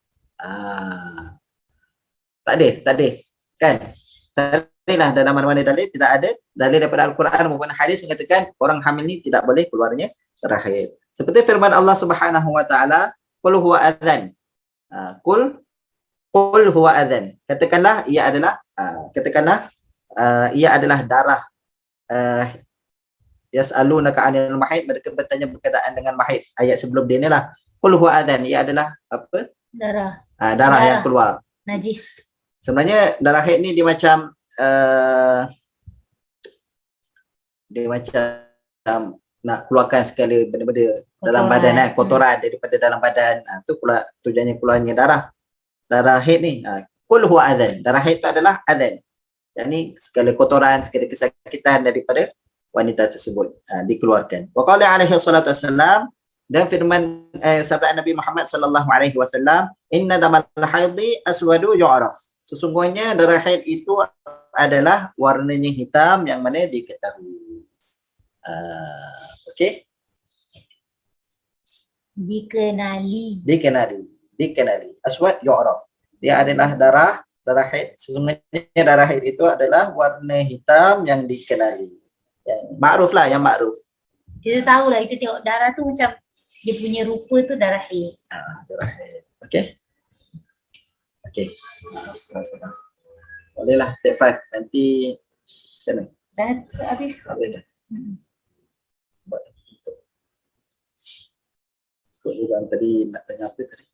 Tak ada. Kan? Carilah dalam mana-mana dalil, tidak ada dalil daripada Al-Quran maupun hadis mengatakan orang hamil ni tidak boleh keluarnya darah haid. Seperti firman Allah Subhanahu wa taala, qul huwa adzan. Qul huwa adzan. Katakanlah ia adalah darah yas'alunaka 'anil mahid, mereka bertanya berkaitan dengan mahid. Ayat sebelum dia ni lah. Qul huwa adhan, ia adalah apa? Darah Darah yang keluar. najis. Sebenarnya darah haid ni dia macam dia macam nak keluarkan segala benda-benda dalam badan, kotoran daripada dalam badan. Tu pula tujuannya keluarnya darah haid ni. Qul huwa adhan, darah haid tu adalah adhan. Yang ni segala kotoran, segala kesakitan daripada wanita tersebut dikeluarkan. Wa qala alaihi salatu wassalam, dan firman sabda Nabi Muhammad sallallahu alaihi wasallam, inna damal haidhi aswadu yu'raf. Sesungguhnya darah haid itu adalah warnanya hitam yang mana diketahui. Okey. Dikenali. Aswad yu'raf. Dia adalah darah haid. Sesungguhnya darah haid itu adalah warna hitam yang dikenali. Yang makruf lah, yang makruf. Kita tahu lah, kita tengok darah tu macam dia punya rupa tu darah haid. Darah haid. Okey. Boleh lah, step 5. Nanti macam mana? Dah habis. Habis dah. Buat tutup. Kau juga tadi nak tanya apa tadi?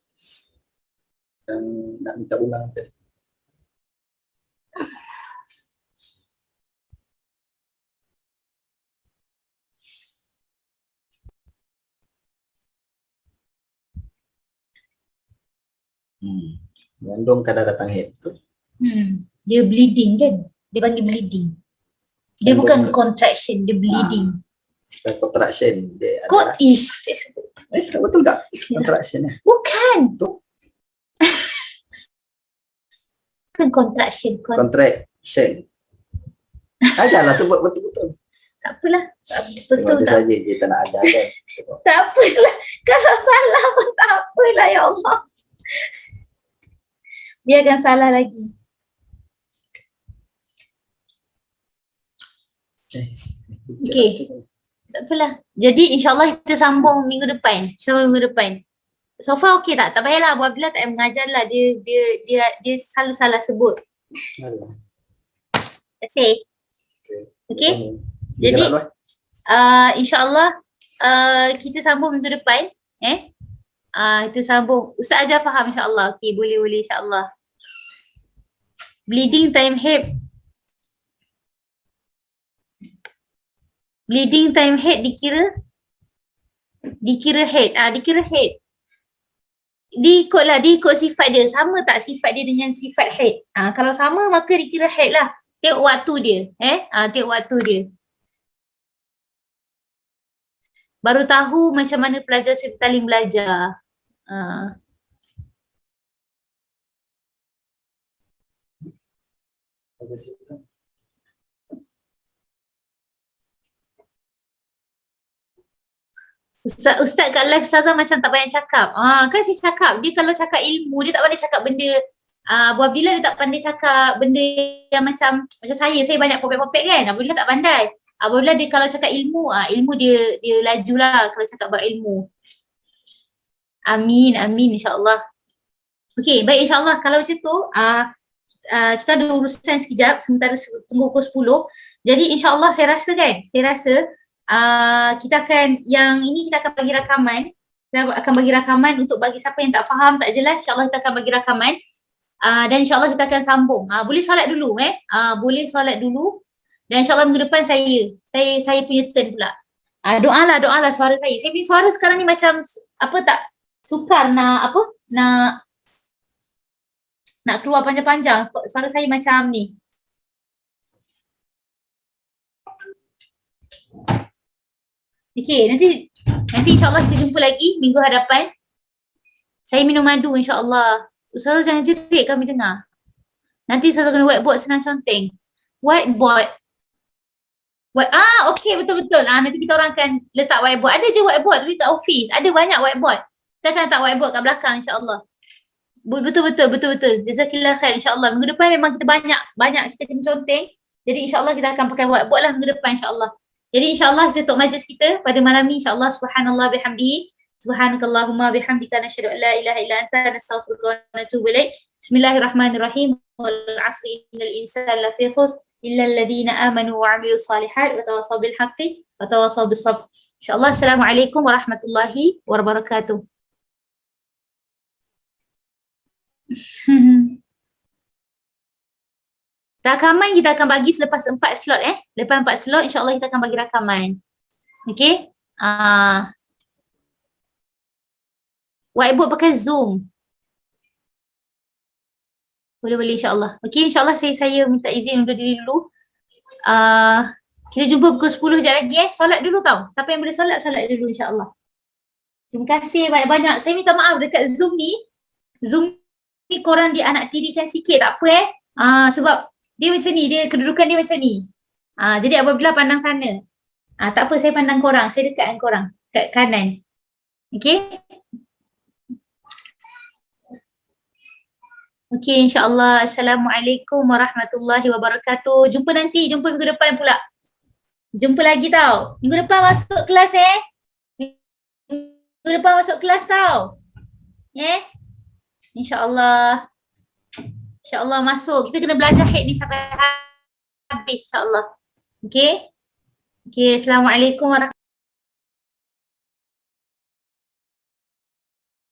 Dan nak minta ulang tadi. Mengandung kadar datang haid tu. Dia bleeding kan? Dia panggil bleeding. Dia bukan contraction, dia bleeding. Dan contraction dia Kot adalah is. betul tak? Contraction ni. Bukan. Tu Bukan contraction. contraction. Ajarlah sebut betul-betul. Tak apalah. Tengok Betul dia tak? saja kita nak ajar kan. Tak apalah. Kalau salah pun tak apalah, ya Allah. Biarkan salah lagi. Okey. Tak apalah. Jadi insyaAllah kita sambung minggu depan. So far okey tak? Tak payahlah. Abu Abdillah tak payah mengajar lah. Dia selalu salah sebut. Terima kasih. Okey. Jadi insyaAllah kita sambung minggu depan. Kita sambung. Ustaz ajar faham insyaAllah. Okey, boleh insyaAllah. Bleeding time haid. Bleeding time haid dikira haid. Dikira haid. Diikut sifat dia. Sama tak sifat dia dengan sifat haid? Kalau sama maka dikira haid lah. Tengok waktu dia. Tengok waktu dia. Baru tahu macam mana pelajar serta talim belajar. Ustaz kat live Ustazah macam tak banyak cakap. Kan saya cakap, dia kalau cakap ilmu, dia tak pandai cakap benda. Abu Abdillah dia tak pandai cakap benda yang macam saya banyak popek-popek kan. Abu Abdillah tak pandai. Abu Abdillah dia kalau cakap ilmu, ilmu dia laju lah kalau cakap buat ilmu. Amin insyaAllah. Okey, baik insyaAllah. Kalau macam tu, kita ada urusan sekejap sementara tunggu pukul 10. Jadi insyaAllah saya rasa kita akan bagi rakaman. Kita akan bagi rakaman untuk bagi siapa yang tak faham, tak jelas, insyaAllah kita akan bagi rakaman. Dan insyaAllah kita akan sambung. Boleh solat dulu boleh solat dulu. Dan insyaAllah minggu depan saya punya turn pula. Doalah suara saya. Saya punya suara sekarang ni macam tak sukar nak keluar panjang-panjang. Suara saya macam ni. Okey, nanti insyaAllah kita jumpa lagi minggu hadapan. Saya minum madu insyaAllah. Ustazah jangan jerit kami dengar. Nanti Ustazah kena whiteboard senang conteng. Whiteboard. Okey, betul-betul. Nanti kita orang akan letak whiteboard. Ada je whiteboard tapi kat office. Ada banyak whiteboard. Kita akan letak whiteboard kat belakang insyaAllah. Betul. Jazakillah khair insyaAllah. Minggu depan memang kita banyak kita kena conteng. Jadi insyaAllah kita akan pakai whiteboard lah minggu depan insyaAllah. Jadi insyaAllah kita tutup majlis kita pada malam ni insyaAllah. Subhanallah bihamdihi. Subhanakallahumma bihamdika nasyhadu an la ilaha illa anta nastaghfiruka wa natubu ilaik. Bismillahirrahmanirrahim. Wal 'asri innal insana lafi khusr illal ladzina amanu wa 'amilus shalihat wa tawassaw bil haqqi wa tawassaw bis sabr. Insyaallah. Assalamualaikum warahmatullahi wabarakatuh. Rakaman kita akan bagi selepas 4 slot Lepas 4 slot insya-Allah kita akan bagi rakaman. Okey? Whiteboard pakai Zoom. Boleh insya-Allah. Okey, insya-Allah saya minta izin undur diri dulu. Kita jumpa pukul 10 sekejap lagi Solat dulu tau. Siapa yang boleh solat dulu insya-Allah. Terima kasih banyak-banyak. Saya minta maaf dekat Zoom ni korang dia anak tirikan sikit, tak apa sebab dia macam ni, kedudukan dia macam ni. Jadi apabila pandang sana, tak apa, saya pandang korang, saya dekat dengan korang, kat kanan. Okey? Okey, insya-Allah. Assalamualaikum warahmatullahi wabarakatuh. Jumpa nanti, jumpa minggu depan pula. Jumpa lagi tau. Minggu depan masuk kelas Minggu depan masuk kelas tau. InsyaAllah. InsyaAllah masuk. Kita kena belajar haid ni sampai habis insyaAllah. Okay. Assalamualaikum warahmatullahi wabarakatuh.